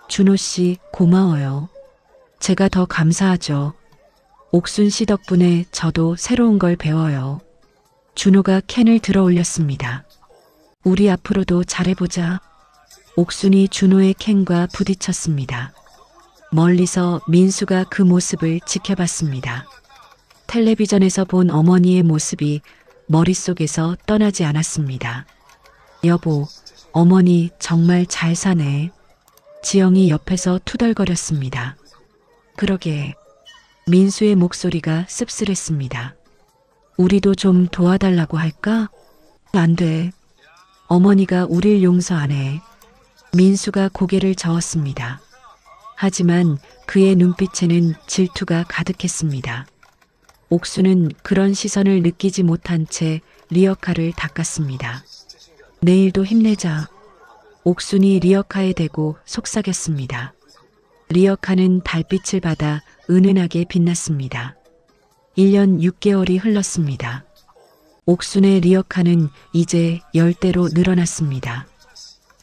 준호 씨, 고마워요. 제가 더 감사하죠. 옥순 씨 덕분에 저도 새로운 걸 배워요. 준호가 캔을 들어 올렸습니다. 우리 앞으로도 잘해보자. 옥순이 준호의 캔과 부딪혔습니다. 멀리서 민수가 그 모습을 지켜봤습니다. 텔레비전에서 본 어머니의 모습이 머릿속에서 떠나지 않았습니다. 여보, 어머니 정말 잘 사네. 지영이 옆에서 투덜거렸습니다. 그러게. 민수의 목소리가 씁쓸했습니다. 우리도 좀 도와달라고 할까? 안 돼. 어머니가 우릴 용서 안 해. 민수가 고개를 저었습니다. 하지만 그의 눈빛에는 질투가 가득했습니다. 옥수는 그런 시선을 느끼지 못한 채 리어카를 닦았습니다. 내일도 힘내자. 옥순이 리어카에 대고 속삭였습니다. 리어카는 달빛을 받아 은은하게 빛났습니다. 1년 6개월이 흘렀습니다. 옥순의 리어카는 이제 10대로 늘어났습니다.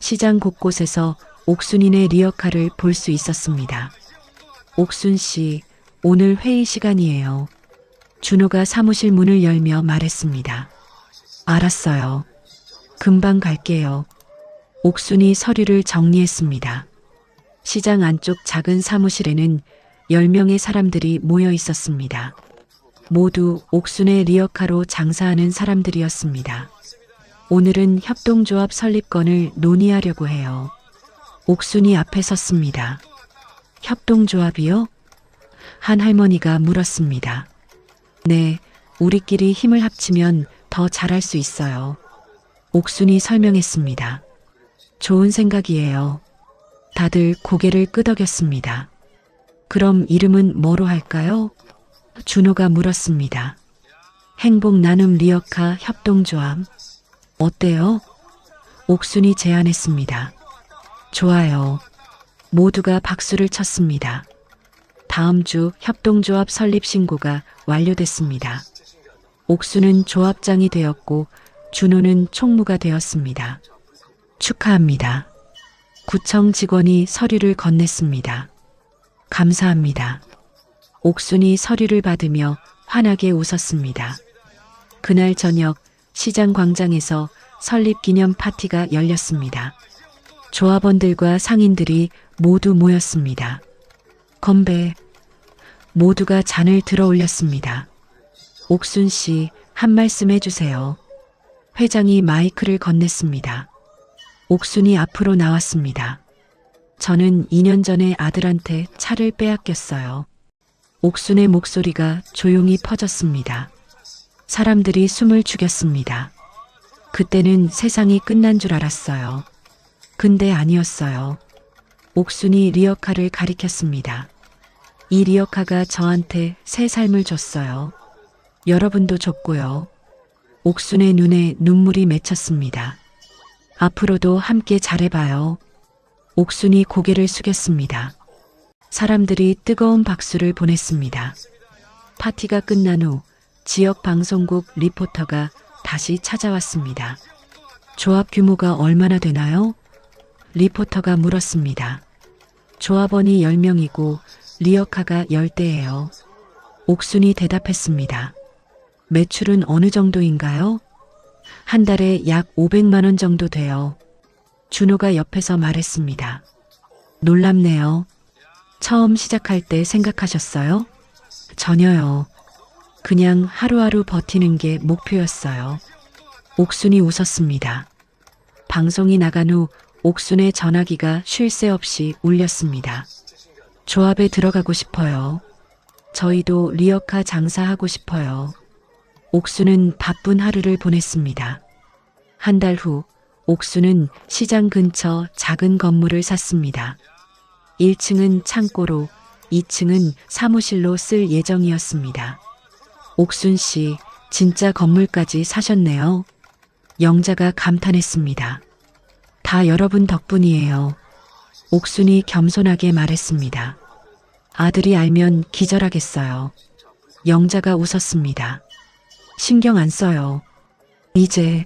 시장 곳곳에서 옥순이네 리어카를 볼 수 있었습니다. 옥순 씨, 오늘 회의 시간이에요. 준호가 사무실 문을 열며 말했습니다. 알았어요. 금방 갈게요. 옥순이 서류를 정리했습니다. 시장 안쪽 작은 사무실에는 10명의 사람들이 모여 있었습니다. 모두 옥순의 리어카로 장사하는 사람들이었습니다. 오늘은 협동조합 설립건을 논의하려고 해요. 옥순이 앞에 섰습니다. 협동조합이요? 한 할머니가 물었습니다. 네, 우리끼리 힘을 합치면 더 잘할 수 있어요. 옥순이 설명했습니다. 좋은 생각이에요. 다들 고개를 끄덕였습니다. 그럼 이름은 뭐로 할까요? 준호가 물었습니다. 행복 나눔 리어카 협동조합. 어때요? 옥순이 제안했습니다. 좋아요. 모두가 박수를 쳤습니다. 다음 주 협동조합 설립 신고가 완료됐습니다. 옥순은 조합장이 되었고 준호는 총무가 되었습니다. 축하합니다. 구청 직원이 서류를 건넸습니다. 감사합니다. 옥순이 서류를 받으며 환하게 웃었습니다. 그날 저녁 시장 광장에서 설립 기념 파티가 열렸습니다. 조합원들과 상인들이 모두 모였습니다. 건배. 모두가 잔을 들어 올렸습니다. 옥순 씨, 한 말씀 해주세요. 회장이 마이크를 건넸습니다. 옥순이 앞으로 나왔습니다. 저는 2년 전에 아들한테 차를 빼앗겼어요. 옥순의 목소리가 조용히 퍼졌습니다. 사람들이 숨을 죽였습니다. 그때는 세상이 끝난 줄 알았어요. 근데 아니었어요. 옥순이 리어카를 가리켰습니다. 이 리어카가 저한테 새 삶을 줬어요. 여러분도 줬고요. 옥순의 눈에 눈물이 맺혔습니다. 앞으로도 함께 잘해봐요. 옥순이 고개를 숙였습니다. 사람들이 뜨거운 박수를 보냈습니다. 파티가 끝난 후 지역 방송국 리포터가 다시 찾아왔습니다. 조합 규모가 얼마나 되나요? 리포터가 물었습니다. 조합원이 10명이고 리어카가 10대예요. 옥순이 대답했습니다. 매출은 어느 정도인가요? 한 달에 약 500만 원 정도 돼요. 준호가 옆에서 말했습니다. 놀랍네요. 처음 시작할 때 생각하셨어요? 전혀요. 그냥 하루하루 버티는 게 목표였어요. 옥순이 웃었습니다. 방송이 나간 후 옥순의 전화기가 쉴 새 없이 울렸습니다. 조합에 들어가고 싶어요. 저희도 리어카 장사하고 싶어요. 옥순은 바쁜 하루를 보냈습니다. 한 달 후 옥순은 시장 근처 작은 건물을 샀습니다. 1층은 창고로 2층은 사무실로 쓸 예정이었습니다. 옥순 씨, 진짜 건물까지 사셨네요. 영자가 감탄했습니다. 다 여러분 덕분이에요. 옥순이 겸손하게 말했습니다. 아들이 알면 기절하겠어요. 영자가 웃었습니다. 신경 안 써요. 이제.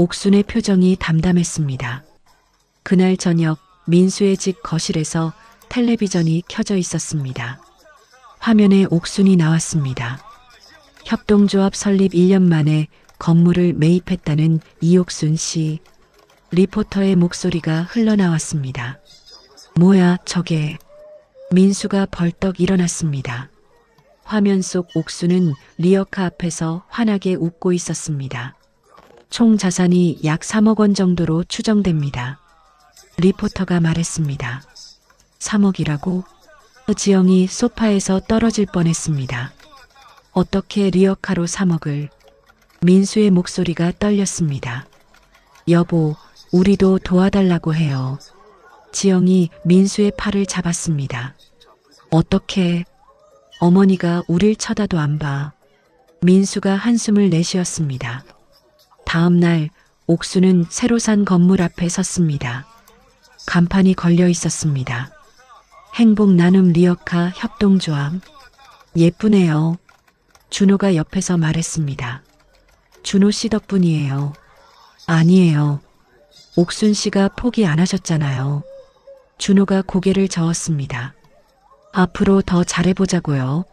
옥순의 표정이 담담했습니다. 그날 저녁 민수의 집 거실에서 텔레비전이 켜져 있었습니다. 화면에 옥순이 나왔습니다. 협동조합 설립 1년 만에 건물을 매입했다는 이옥순 씨. 리포터의 목소리가 흘러나왔습니다. 뭐야 저게. 민수가 벌떡 일어났습니다. 화면 속 옥순은 리어카 앞에서 환하게 웃고 있었습니다. 총 자산이 약 3억 원 정도로 추정됩니다. 리포터가 말했습니다. 3억이라고? 지영이 소파에서 떨어질 뻔했습니다. 어떻게 리어카로 3억을? 민수의 목소리가 떨렸습니다. 여보, 우리도 도와달라고 해요. 지영이 민수의 팔을 잡았습니다. 어떻게? 어머니가 우릴 쳐다도 안 봐. 민수가 한숨을 내쉬었습니다. 다음 날 옥수는 새로 산 건물 앞에 섰습니다. 간판이 걸려 있었습니다. 행복 나눔 리어카 협동조합. 예쁘네요. 준호가 옆에서 말했습니다. 준호 씨 덕분이에요. 아니에요. 옥순 씨가 포기 안 하셨잖아요. 준호가 고개를 저었습니다. 앞으로 더 잘해보자고요.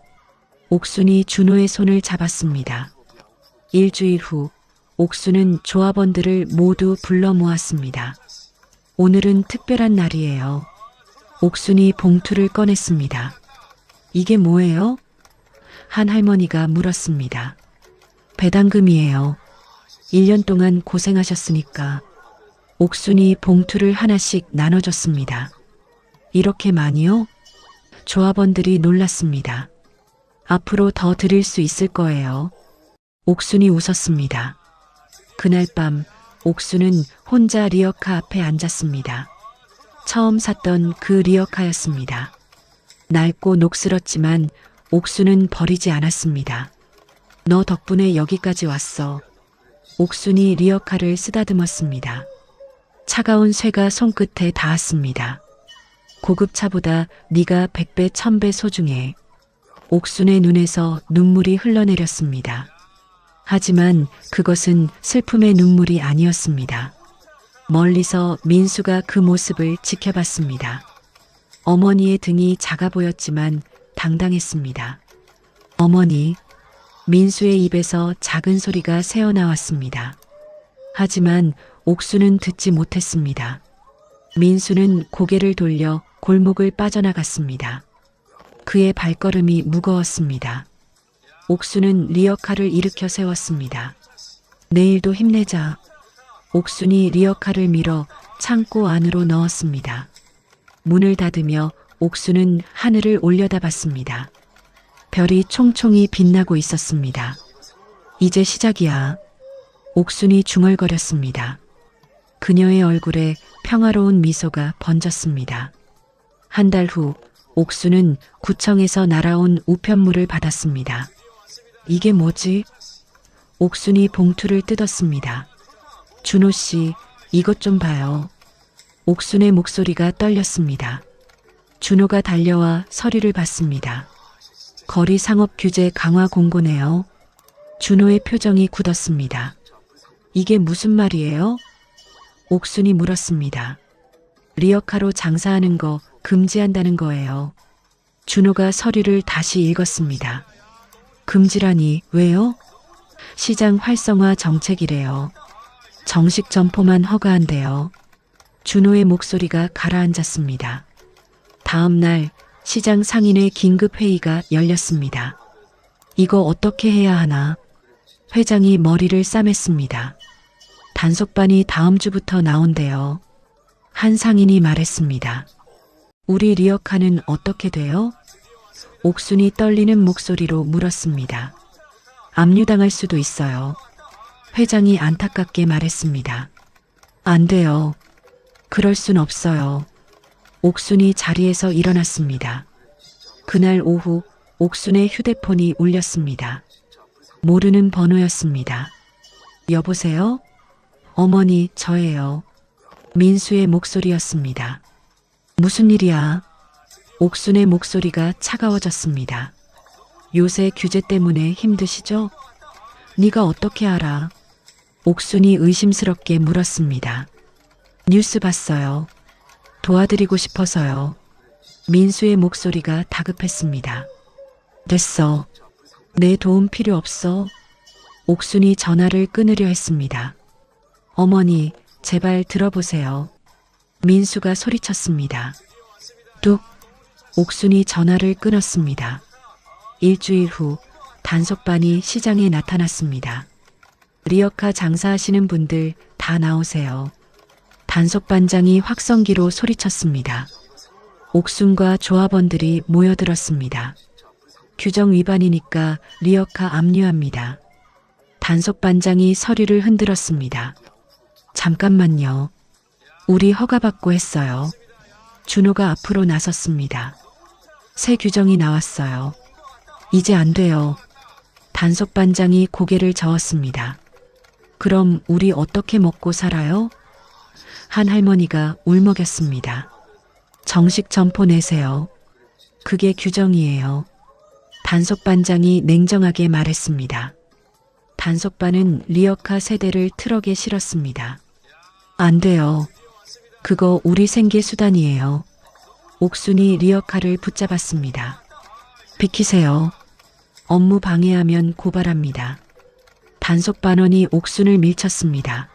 옥순이 준호의 손을 잡았습니다. 일주일 후 옥순은 조합원들을 모두 불러 모았습니다. 오늘은 특별한 날이에요. 옥순이 봉투를 꺼냈습니다. 이게 뭐예요? 한 할머니가 물었습니다. 배당금이에요. 1년 동안 고생하셨으니까. 옥순이 봉투를 하나씩 나눠줬습니다. 이렇게 많이요? 조합원들이 놀랐습니다. 앞으로 더 드릴 수 있을 거예요. 옥순이 웃었습니다. 그날 밤 옥순은 혼자 리어카 앞에 앉았습니다. 처음 샀던 그 리어카였습니다. 낡고 녹슬었지만 옥순은 버리지 않았습니다. 너 덕분에 여기까지 왔어. 옥순이 리어카를 쓰다듬었습니다. 차가운 쇠가 손끝에 닿았습니다. 고급차보다 네가 100배 1000배 소중해. 옥순의 눈에서 눈물이 흘러내렸습니다. 하지만 그것은 슬픔의 눈물이 아니었습니다. 멀리서 민수가 그 모습을 지켜봤습니다. 어머니의 등이 작아 보였지만 당당했습니다. 어머니, 민수의 입에서 작은 소리가 새어나왔습니다. 하지만 옥수는 듣지 못했습니다. 민수는 고개를 돌려 골목을 빠져나갔습니다. 그의 발걸음이 무거웠습니다. 옥수는 리어카를 일으켜 세웠습니다. 내일도 힘내자. 옥순이 리어카를 밀어 창고 안으로 넣었습니다. 문을 닫으며 옥수는 하늘을 올려다봤습니다. 별이 총총히 빛나고 있었습니다. 이제 시작이야. 옥순이 중얼거렸습니다. 그녀의 얼굴에 평화로운 미소가 번졌습니다. 한 달 후 옥수는 구청에서 날아온 우편물을 받았습니다. 이게 뭐지? 옥순이 봉투를 뜯었습니다. 준호 씨, 이것 좀 봐요. 옥순의 목소리가 떨렸습니다. 준호가 달려와 서류를 받습니다. 거리 상업 규제 강화 공고네요. 준호의 표정이 굳었습니다. 이게 무슨 말이에요? 옥순이 물었습니다. 리어카로 장사하는 거 금지한다는 거예요. 준호가 서류를 다시 읽었습니다. 금지라니 왜요? 시장 활성화 정책이래요. 정식 점포만 허가한대요. 준호의 목소리가 가라앉았습니다. 다음 날 시장 상인회 긴급 회의가 열렸습니다. 이거 어떻게 해야 하나? 회장이 머리를 싸맸습니다. 단속반이 다음 주부터 나온대요. 한 상인이 말했습니다. 우리 리어카는 어떻게 돼요? 옥순이 떨리는 목소리로 물었습니다. 압류당할 수도 있어요. 회장이 안타깝게 말했습니다. 안 돼요. 그럴 순 없어요. 옥순이 자리에서 일어났습니다. 그날 오후 옥순의 휴대폰이 울렸습니다. 모르는 번호였습니다. 여보세요? 어머니, 저예요. 민수의 목소리였습니다. 무슨 일이야? 옥순의 목소리가 차가워졌습니다. 요새 규제 때문에 힘드시죠? 네가 어떻게 알아? 옥순이 의심스럽게 물었습니다. 뉴스 봤어요. 도와드리고 싶어서요. 민수의 목소리가 다급했습니다. 됐어. 내 도움 필요 없어. 옥순이 전화를 끊으려 했습니다. 어머니, 제발 들어보세요. 민수가 소리쳤습니다. 뚝. 옥순이 전화를 끊었습니다. 일주일 후 단속반이 시장에 나타났습니다. 리어카 장사하시는 분들 다 나오세요. 단속반장이 확성기로 소리쳤습니다. 옥순과 조합원들이 모여들었습니다. 규정 위반이니까 리어카 압류합니다. 단속반장이 서류를 흔들었습니다. 잠깐만요. 우리 허가받고 했어요. 준호가 앞으로 나섰습니다. 새 규정이 나왔어요. 이제 안 돼요. 단속반장이 고개를 저었습니다. 그럼 우리 어떻게 먹고 살아요? 한 할머니가 울먹였습니다. 정식 점포 내세요. 그게 규정이에요. 단속반장이 냉정하게 말했습니다. 단속반은 리어카 세대를 트럭에 실었습니다. 안 돼요. 그거 우리 생계 수단이에요. 옥순이 리어카를 붙잡았습니다. 비키세요. 업무 방해하면 고발합니다. 단속 반원이 옥순을 밀쳤습니다.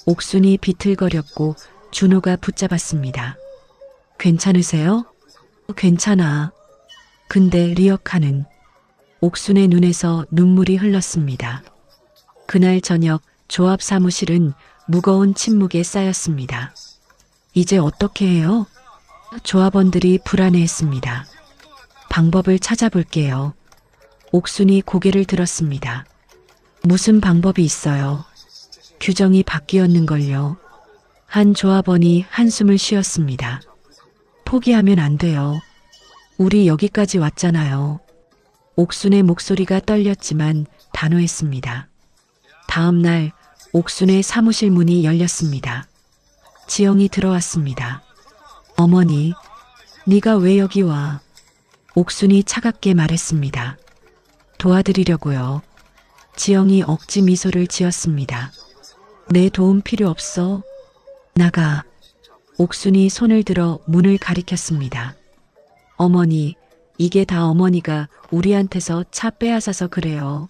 옥순이 비틀거렸고 준호가 붙잡았습니다. 괜찮으세요? 괜찮아. 근데 리어카는 옥순의 눈에서 눈물이 흘렀습니다. 그날 저녁 조합 사무실은 무거운 침묵에 쌓였습니다. 이제 어떻게 해요? 조합원들이 불안해했습니다. 방법을 찾아볼게요. 옥순이 고개를 들었습니다. 무슨 방법이 있어요? 규정이 바뀌었는걸요. 한 조합원이 한숨을 쉬었습니다. 포기하면 안 돼요. 우리 여기까지 왔잖아요. 옥순의 목소리가 떨렸지만 단호했습니다. 다음 날 옥순의 사무실 문이 열렸습니다. 지영이 들어왔습니다. 어머니, 네가 왜 여기 와? 옥순이 차갑게 말했습니다. 도와드리려고요. 지영이 억지 미소를 지었습니다. 내 도움 필요 없어. 나가. 옥순이 손을 들어 문을 가리켰습니다. 어머니, 이게 다 어머니가 우리한테서 차 빼앗아서 그래요.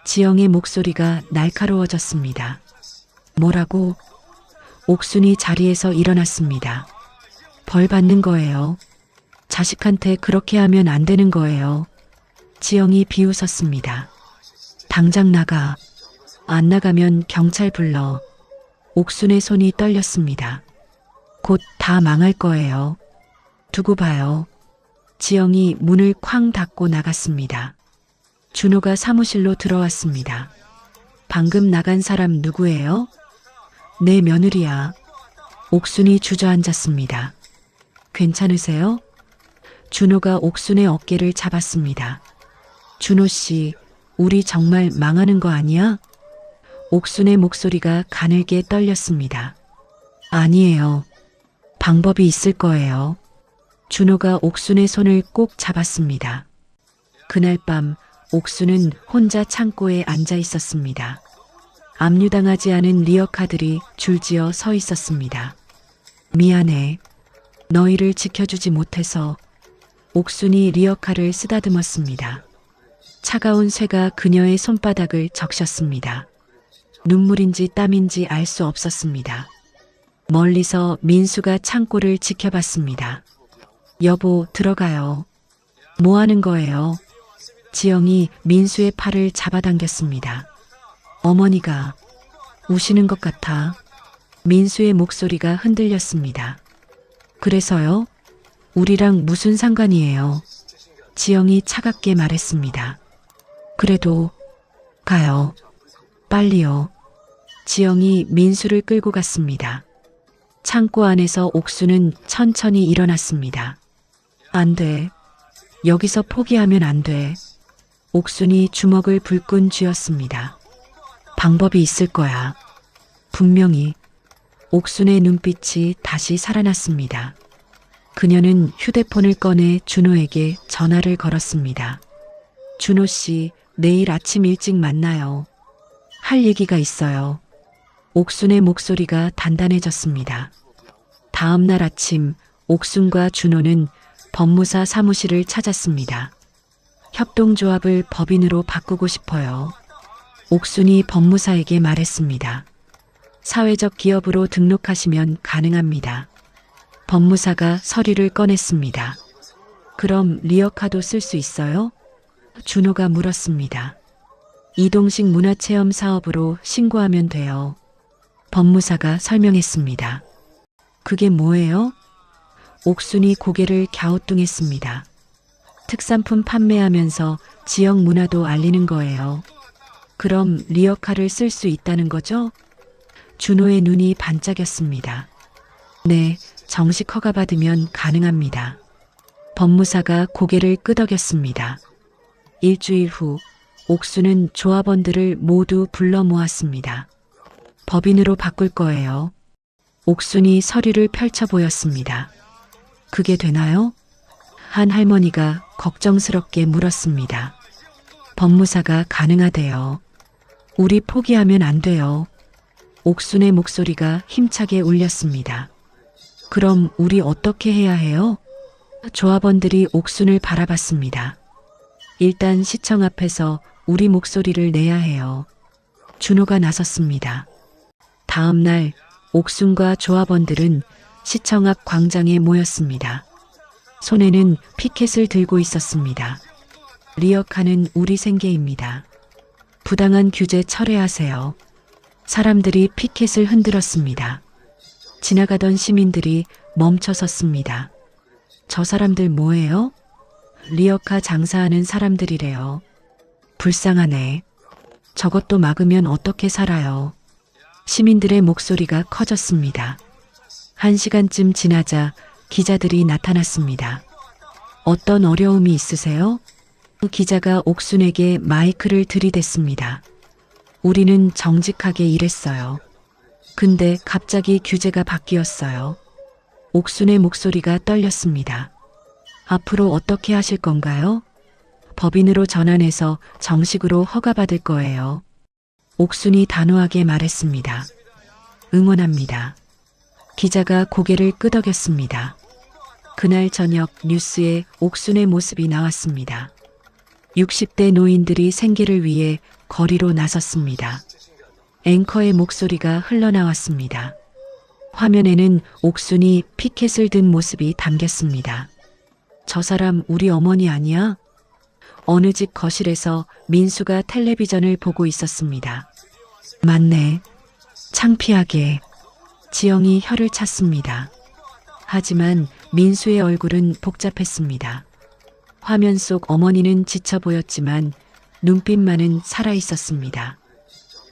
지영의 목소리가 날카로워졌습니다. 뭐라고? 옥순이 자리에서 일어났습니다. 벌 받는 거예요. 자식한테 그렇게 하면 안 되는 거예요. 지영이 비웃었습니다. 당장 나가. 안 나가면 경찰 불러. 옥순의 손이 떨렸습니다. 곧 다 망할 거예요. 두고 봐요. 지영이 문을 쾅 닫고 나갔습니다. 준호가 사무실로 들어왔습니다. 방금 나간 사람 누구예요? 내 며느리야. 옥순이 주저앉았습니다. 괜찮으세요? 준호가 옥순의 어깨를 잡았습니다. 준호 씨, 우리 정말 망하는 거 아니야? 옥순의 목소리가 가늘게 떨렸습니다. 아니에요. 방법이 있을 거예요. 준호가 옥순의 손을 꼭 잡았습니다. 그날 밤 옥순은 혼자 창고에 앉아 있었습니다. 압류당하지 않은 리어카들이 줄지어 서 있었습니다. 미안해. 너희를 지켜주지 못해서. 옥순이 리어카를 쓰다듬었습니다. 차가운 쇠가 그녀의 손바닥을 적셨습니다. 눈물인지 땀인지 알 수 없었습니다. 멀리서 민수가 창고를 지켜봤습니다. 여보, 들어가요. 뭐 하는 거예요? 지영이 민수의 팔을 잡아당겼습니다. 어머니가 우시는 것 같아. 민수의 목소리가 흔들렸습니다. 그래서요? 우리랑 무슨 상관이에요? 지영이 차갑게 말했습니다. 그래도 가요. 빨리요. 지영이 민수를 끌고 갔습니다. 창고 안에서 옥수는 천천히 일어났습니다. 안 돼. 여기서 포기하면 안 돼. 옥순이 주먹을 불끈 쥐었습니다. 방법이 있을 거야. 분명히. 옥순의 눈빛이 다시 살아났습니다. 그녀는 휴대폰을 꺼내 준호에게 전화를 걸었습니다. 준호 씨, 내일 아침 일찍 만나요. 할 얘기가 있어요. 옥순의 목소리가 단단해졌습니다. 다음 날 아침 옥순과 준호는 법무사 사무실을 찾았습니다. 협동조합을 법인으로 바꾸고 싶어요. 옥순이 법무사에게 말했습니다. 사회적 기업으로 등록하시면 가능합니다. 법무사가 서류를 꺼냈습니다. 그럼 리어카도 쓸 수 있어요? 준호가 물었습니다. 이동식 문화체험 사업으로 신고하면 돼요. 법무사가 설명했습니다. 그게 뭐예요? 옥순이 고개를 갸우뚱했습니다. 특산품 판매하면서 지역 문화도 알리는 거예요. 그럼 리어카를 쓸 수 있다는 거죠? 준호의 눈이 반짝였습니다. 네, 정식 허가받으면 가능합니다. 법무사가 고개를 끄덕였습니다. 일주일 후 옥수는 조합원들을 모두 불러 모았습니다. 법인으로 바꿀 거예요. 옥순이 서류를 펼쳐 보였습니다. 그게 되나요? 한 할머니가 걱정스럽게 물었습니다. 법무사가 가능하대요. 우리 포기하면 안 돼요. 옥순의 목소리가 힘차게 울렸습니다. 그럼 우리 어떻게 해야 해요? 조합원들이 옥순을 바라봤습니다. 일단 시청 앞에서 우리 목소리를 내야 해요. 준호가 나섰습니다. 다음 날 옥순과 조합원들은 시청 앞 광장에 모였습니다. 손에는 피켓을 들고 있었습니다. 리어카는 우리 생계입니다. 부당한 규제 철회하세요. 사람들이 피켓을 흔들었습니다. 지나가던 시민들이 멈춰 섰습니다. 저 사람들 뭐예요? 리어카 장사하는 사람들이래요. 불쌍하네. 저것도 막으면 어떻게 살아요? 시민들의 목소리가 커졌습니다. 1시간쯤 지나자 기자들이 나타났습니다. 어떤 어려움이 있으세요? 그 기자가 옥순에게 마이크를 들이댔습니다. 우리는 정직하게 일했어요. 근데 갑자기 규제가 바뀌었어요. 옥순의 목소리가 떨렸습니다. 앞으로 어떻게 하실 건가요? 법인으로 전환해서 정식으로 허가받을 거예요. 옥순이 단호하게 말했습니다. 응원합니다. 기자가 고개를 끄덕였습니다. 그날 저녁 뉴스에 옥순의 모습이 나왔습니다. 60대 노인들이 생계를 위해 거리로 나섰습니다. 앵커의 목소리가 흘러나왔습니다. 화면에는 옥순이 피켓을 든 모습이 담겼습니다. 저 사람 우리 어머니 아니야? 어느 집 거실에서 민수가 텔레비전을 보고 있었습니다. 맞네. 창피하게. 지영이 혀를 찼습니다. 하지만 민수의 얼굴은 복잡했습니다. 화면 속 어머니는 지쳐 보였지만 눈빛만은 살아 있었습니다.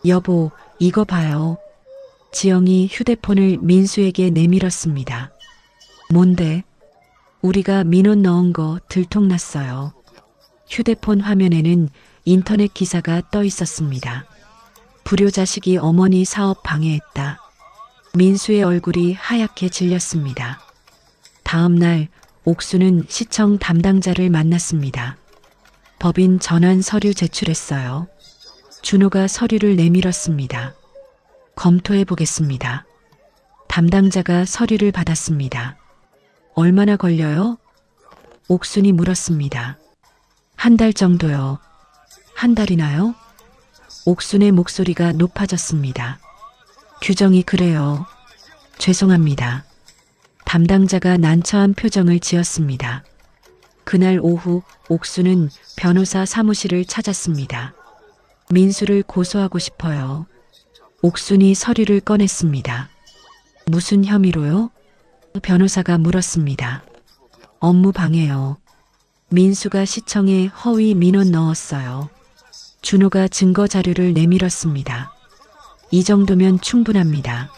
여보, 이거 봐요. 지영이 휴대폰을 민수에게 내밀었습니다. 뭔데? 우리가 민원 넣은 거 들통났어요. 휴대폰 화면에는 인터넷 기사가 떠 있었습니다. 불효자식이 어머니 사업 방해했다. 민수의 얼굴이 하얗게 질렸습니다. 다음 날 옥수는 시청 담당자를 만났습니다. 법인 전환 서류 제출했어요. 준호가 서류를 내밀었습니다. 검토해 보겠습니다. 담당자가 서류를 받았습니다. 얼마나 걸려요? 옥순이 물었습니다. 1달 정도요. 1달이나요? 옥순의 목소리가 높아졌습니다. 규정이 그래요. 죄송합니다. 담당자가 난처한 표정을 지었습니다. 그날 오후 옥순은 변호사 사무실을 찾았습니다. 민수를 고소하고 싶어요. 옥순이 서류를 꺼냈습니다. 무슨 혐의로요? 변호사가 물었습니다. 업무 방해요. 민수가 시청에 허위 민원 넣었어요. 준호가 증거 자료를 내밀었습니다. 이 정도면 충분합니다.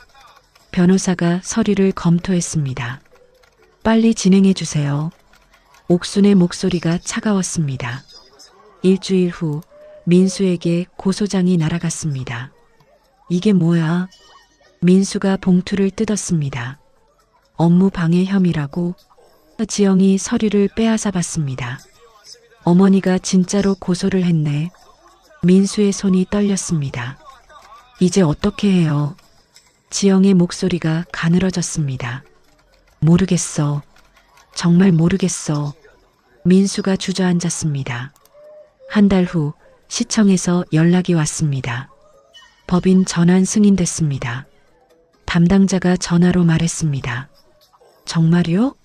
변호사가 서류를 검토했습니다. 빨리 진행해 주세요. 옥순의 목소리가 차가웠습니다. 일주일 후 민수에게 고소장이 날아갔습니다. 이게 뭐야? 민수가 봉투를 뜯었습니다. 업무 방해 혐의라고? 지영이 서류를 빼앗아 봤습니다. 어머니가 진짜로 고소를 했네. 민수의 손이 떨렸습니다. 이제 어떻게 해요? 지영의 목소리가 가늘어졌습니다. 모르겠어. 정말 모르겠어. 민수가 주저앉았습니다. 1달 후 시청에서 연락이 왔습니다. 법인 전환 승인됐습니다. 담당자가 전화로 말했습니다. 정말요?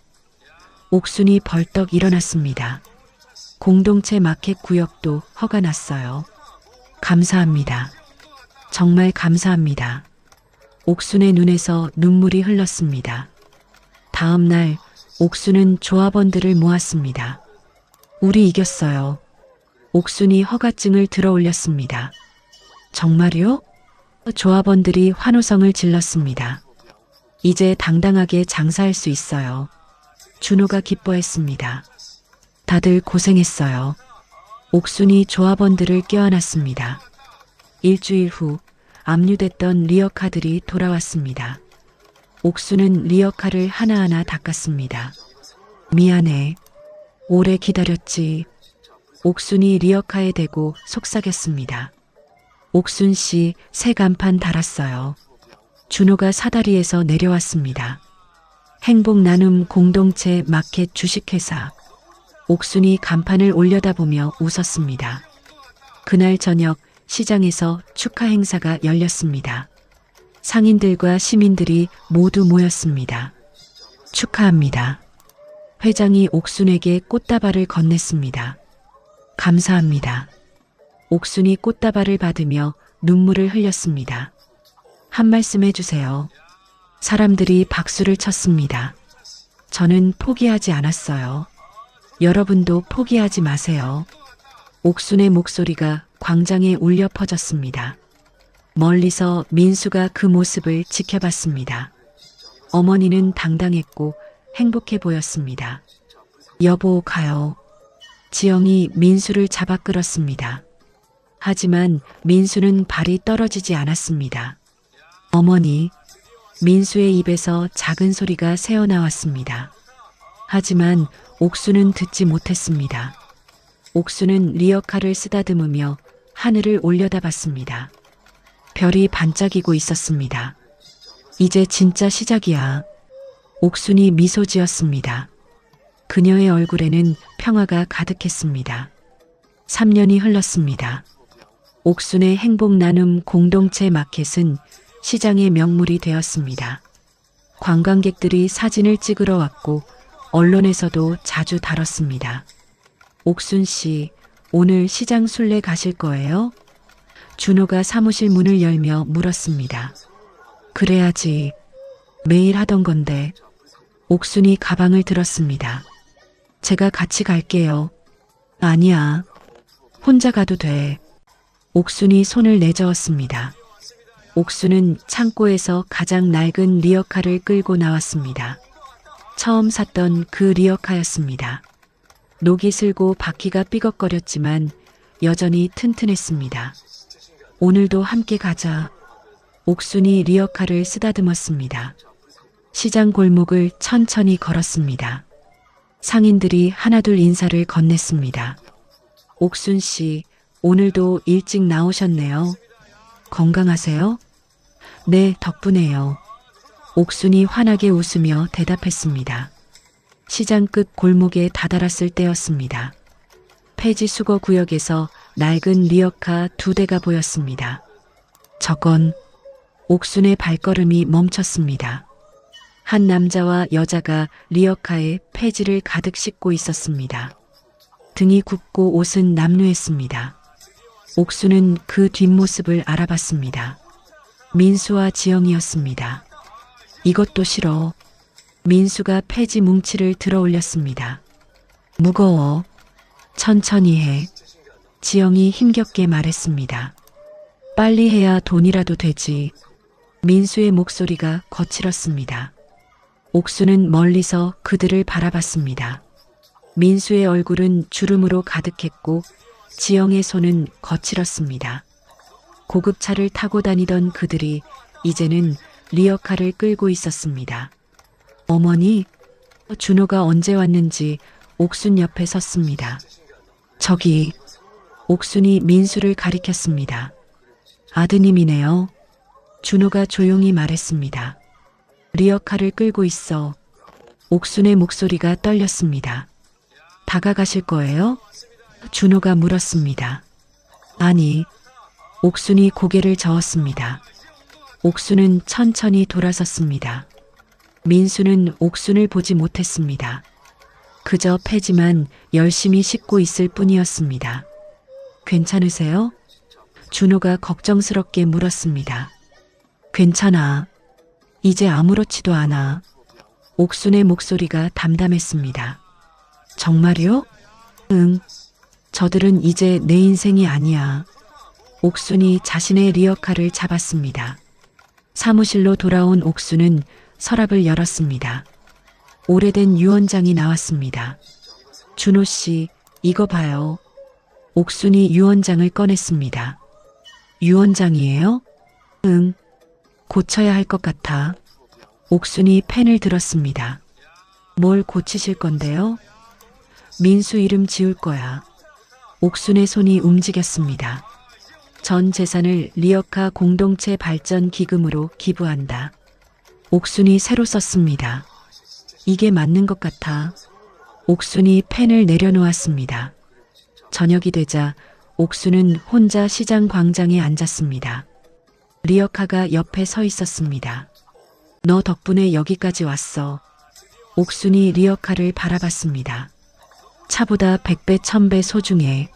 옥순이 벌떡 일어났습니다. 공동체 마켓 구역도 허가 났어요. 감사합니다. 정말 감사합니다. 옥순의 눈에서 눈물이 흘렀습니다. 다음 날 옥순은 조합원들을 모았습니다. 우리 이겼어요. 옥순이 허가증을 들어 올렸습니다. 정말요? 조합원들이 환호성을 질렀습니다. 이제 당당하게 장사할 수 있어요. 준호가 기뻐했습니다. 다들 고생했어요. 옥순이 조합원들을 껴안았습니다. 일주일 후 압류됐던 리어카들이 돌아왔습니다. 옥순은 리어카를 하나하나 닦았습니다. 미안해. 오래 기다렸지. 옥순이 리어카에 대고 속삭였습니다. 옥순 씨 새 간판 달았어요. 준호가 사다리에서 내려왔습니다. 행복 나눔 공동체 마켓 주식회사. 옥순이 간판을 올려다보며 웃었습니다. 그날 저녁 시장에서 축하 행사가 열렸습니다. 상인들과 시민들이 모두 모였습니다. 축하합니다. 회장이 옥순에게 꽃다발을 건넸습니다. 감사합니다. 옥순이 꽃다발을 받으며 눈물을 흘렸습니다. 한 말씀 해주세요. 사람들이 박수를 쳤습니다. 저는 포기하지 않았어요. 여러분도 포기하지 마세요. 옥순의 목소리가 광장에 울려 퍼졌습니다. 멀리서 민수가 그 모습을 지켜봤습니다. 어머니는 당당했고 행복해 보였습니다. 여보, 가요. 지영이 민수를 잡아 끌었습니다. 하지만 민수는 발이 떨어지지 않았습니다. 어머니, 민수의 입에서 작은 소리가 새어나왔습니다. 하지만 옥수는 듣지 못했습니다. 옥수는 리어카를 쓰다듬으며 하늘을 올려다봤습니다. 별이 반짝이고 있었습니다. 이제 진짜 시작이야. 옥순이 미소 지었습니다. 그녀의 얼굴에는 평화가 가득했습니다. 3년이 흘렀습니다. 옥순의 행복 나눔 공동체 마켓은 시장의 명물이 되었습니다. 관광객들이 사진을 찍으러 왔고 언론에서도 자주 다뤘습니다. 옥순 씨, 오늘 시장 순례 가실 거예요? 준호가 사무실 문을 열며 물었습니다. 그래야지. 매일 하던 건데. 옥순이 가방을 들었습니다. 제가 같이 갈게요. 아니야. 혼자 가도 돼. 옥순이 손을 내저었습니다. 옥순은 창고에서 가장 낡은 리어카를 끌고 나왔습니다. 처음 샀던 그 리어카였습니다. 녹이 슬고 바퀴가 삐걱거렸지만 여전히 튼튼했습니다. 오늘도 함께 가자. 옥순이 리어카를 쓰다듬었습니다. 시장 골목을 천천히 걸었습니다. 상인들이 하나둘 인사를 건넸습니다. 옥순 씨, 오늘도 일찍 나오셨네요. 건강하세요? 네, 덕분에요. 옥순이 환하게 웃으며 대답했습니다. 시장 끝 골목에 다다랐을 때였습니다. 폐지 수거 구역에서 낡은 리어카 2대가 보였습니다. 저건 옥순의 발걸음이 멈췄습니다. 한 남자와 여자가 리어카에 폐지를 가득 싣고 있었습니다. 등이 굽고 옷은 남루했습니다. 옥순은 그 뒷모습을 알아봤습니다. 민수와 지영이었습니다. 이것도 싫어. 민수가 폐지 뭉치를 들어 올렸습니다. 무거워. 천천히 해. 지영이 힘겹게 말했습니다. 빨리 해야 돈이라도 되지. 민수의 목소리가 거칠었습니다. 옥수는 멀리서 그들을 바라봤습니다. 민수의 얼굴은 주름으로 가득했고 지영의 손은 거칠었습니다. 고급차를 타고 다니던 그들이 이제는 리어카를 끌고 있었습니다. 어머니, 준호가 언제 왔는지 옥순 옆에 섰습니다. 저기, 옥순이 민수를 가리켰습니다. 아드님이네요. 준호가 조용히 말했습니다. 리어카를 끌고 있어. 옥순의 목소리가 떨렸습니다. 다가가실 거예요? 준호가 물었습니다. 아니, 옥순이 고개를 저었습니다. 옥순은 천천히 돌아섰습니다. 민수는 옥순을 보지 못했습니다. 그저 폐지만 열심히 싣고 있을 뿐이었습니다. 괜찮으세요? 준호가 걱정스럽게 물었습니다. 괜찮아. 이제 아무렇지도 않아. 옥순의 목소리가 담담했습니다. 정말요? 응. 저들은 이제 내 인생이 아니야. 옥순이 자신의 리어카를 잡았습니다. 사무실로 돌아온 옥순은 서랍을 열었습니다. 오래된 유언장이 나왔습니다. 준호 씨, 이거 봐요. 옥순이 유언장을 꺼냈습니다. 유언장이에요? 응. 고쳐야 할 것 같아. 옥순이 펜을 들었습니다. 뭘 고치실 건데요? 민수 이름 지울 거야. 옥순의 손이 움직였습니다. 전 재산을 리어카 공동체 발전 기금으로 기부한다. 옥순이 새로 썼습니다. 이게 맞는 것 같아. 옥순이 펜을 내려놓았습니다. 저녁이 되자 옥순은 혼자 시장 광장에 앉았습니다. 리어카가 옆에 서 있었습니다. 너 덕분에 여기까지 왔어. 옥순이 리어카를 바라봤습니다. 차보다 100배 1000배 소중해.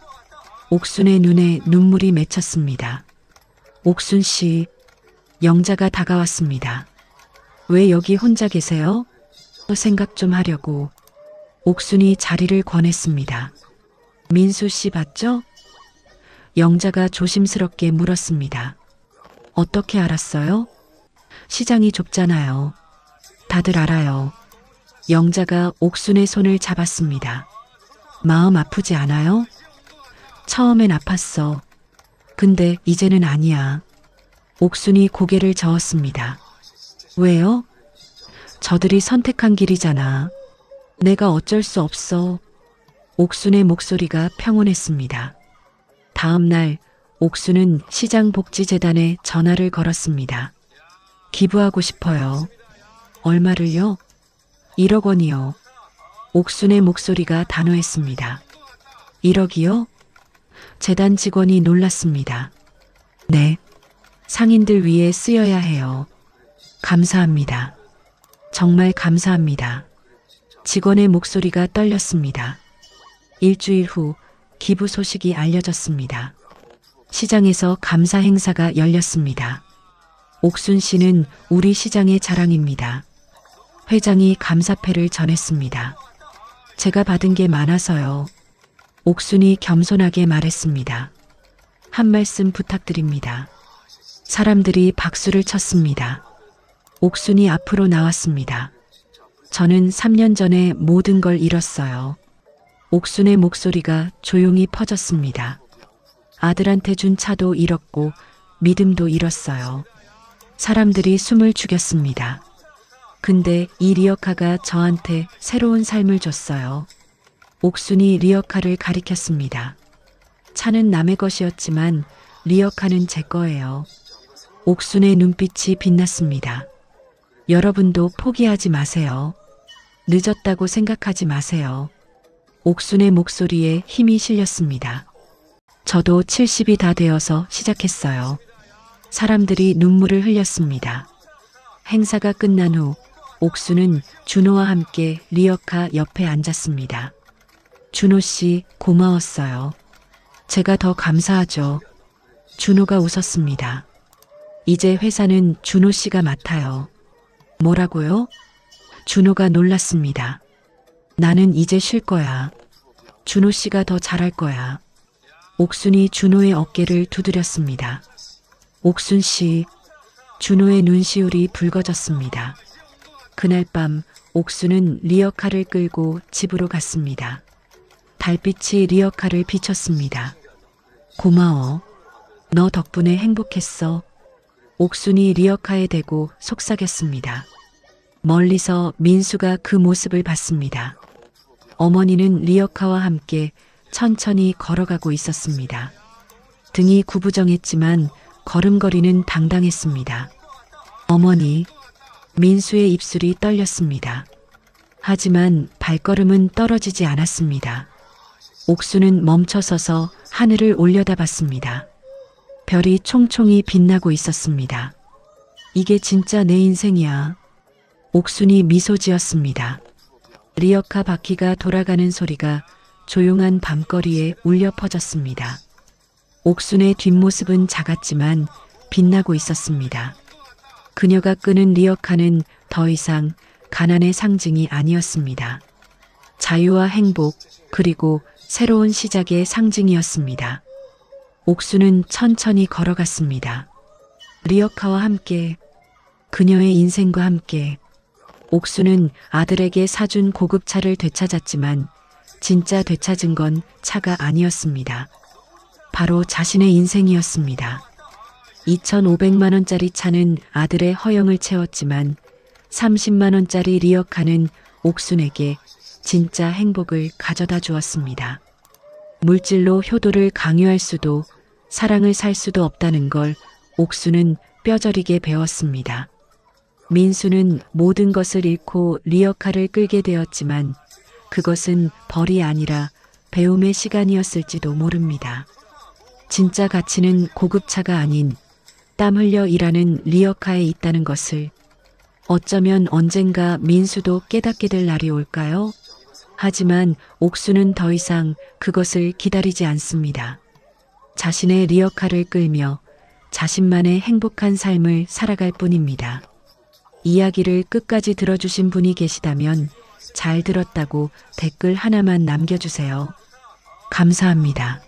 옥순의 눈에 눈물이 맺혔습니다. 옥순 씨, 영자가 다가왔습니다. 왜 여기 혼자 계세요? 생각 좀 하려고. 옥순이 자리를 권했습니다. 민수 씨 봤죠? 영자가 조심스럽게 물었습니다. 어떻게 알았어요? 시장이 좁잖아요. 다들 알아요. 영자가 옥순의 손을 잡았습니다. 마음 아프지 않아요? 처음엔 아팠어. 근데 이제는 아니야. 옥순이 고개를 저었습니다. 왜요? 저들이 선택한 길이잖아. 내가 어쩔 수 없어. 옥순의 목소리가 평온했습니다. 다음 날 옥순은 시장복지재단에 전화를 걸었습니다. 기부하고 싶어요. 얼마를요? 1억 원이요. 옥순의 목소리가 단호했습니다. 1억이요? 재단 직원이 놀랐습니다. 네. 상인들 위해 쓰여야 해요. 감사합니다. 정말 감사합니다. 직원의 목소리가 떨렸습니다. 일주일 후 기부 소식이 알려졌습니다. 시장에서 감사 행사가 열렸습니다. 옥순 씨는 우리 시장의 자랑입니다. 회장이 감사패를 전했습니다. 제가 받은 게 많아서요. 옥순이 겸손하게 말했습니다. 한 말씀 부탁드립니다. 사람들이 박수를 쳤습니다. 옥순이 앞으로 나왔습니다. 저는 3년 전에 모든 걸 잃었어요. 옥순의 목소리가 조용히 퍼졌습니다. 아들한테 준 차도 잃었고 믿음도 잃었어요. 사람들이 숨을 죽였습니다. 근데 이 리어카가 저한테 새로운 삶을 줬어요. 옥순이 리어카를 가리켰습니다. 차는 남의 것이었지만 리어카는 제 거예요. 옥순의 눈빛이 빛났습니다. 여러분도 포기하지 마세요. 늦었다고 생각하지 마세요. 옥순의 목소리에 힘이 실렸습니다. 저도 70이 다 되어서 시작했어요. 사람들이 눈물을 흘렸습니다. 행사가 끝난 후 옥순은 준호와 함께 리어카 옆에 앉았습니다. 준호 씨 고마웠어요. 제가 더 감사하죠. 준호가 웃었습니다. 이제 회사는 준호 씨가 맡아요. 뭐라고요? 준호가 놀랐습니다. 나는 이제 쉴 거야. 준호 씨가 더 잘할 거야. 옥순이 준호의 어깨를 두드렸습니다. 옥순 씨, 준호의 눈시울이 붉어졌습니다. 그날 밤 옥순은 리어카를 끌고 집으로 갔습니다. 달빛이 리어카를 비췄습니다. 고마워. 너 덕분에 행복했어. 옥순이 리어카에 대고 속삭였습니다. 멀리서 민수가 그 모습을 봤습니다. 어머니는 리어카와 함께 천천히 걸어가고 있었습니다. 등이 구부정했지만 걸음걸이는 당당했습니다. 어머니, 민수의 입술이 떨렸습니다. 하지만 발걸음은 떨어지지 않았습니다. 옥수는 멈춰서서 하늘을 올려다봤습니다. 별이 총총히 빛나고 있었습니다. 이게 진짜 내 인생이야. 옥순이 미소 지었습니다. 리어카 바퀴가 돌아가는 소리가 조용한 밤거리에 울려 퍼졌습니다. 옥순의 뒷모습은 작았지만 빛나고 있었습니다. 그녀가 끄는 리어카는 더 이상 가난의 상징이 아니었습니다. 자유와 행복, 그리고 새로운 시작의 상징이었습니다. 옥수는 천천히 걸어갔습니다. 리어카와 함께, 그녀의 인생과 함께. 옥수는 아들에게 사준 고급차를 되찾았지만 진짜 되찾은 건 차가 아니었습니다. 바로 자신의 인생이었습니다. 2,500만 원짜리 차는 아들의 허영을 채웠지만 30만 원짜리 리어카는 옥순에게 진짜 행복을 가져다 주었습니다. 물질로 효도를 강요할 수도 사랑을 살 수도 없다는 걸 옥순은 뼈저리게 배웠습니다. 민수는 모든 것을 잃고 리어카를 끌게 되었지만 그것은 벌이 아니라 배움의 시간이었을지도 모릅니다. 진짜 가치는 고급차가 아닌 땀 흘려 일하는 리어카에 있다는 것을 어쩌면 언젠가 민수도 깨닫게 될 날이 올까요? 하지만 옥수는 더 이상 그것을 기다리지 않습니다. 자신의 리어카를 끌며 자신만의 행복한 삶을 살아갈 뿐입니다. 이야기를 끝까지 들어주신 분이 계시다면 잘 들었다고 댓글 하나만 남겨주세요. 감사합니다.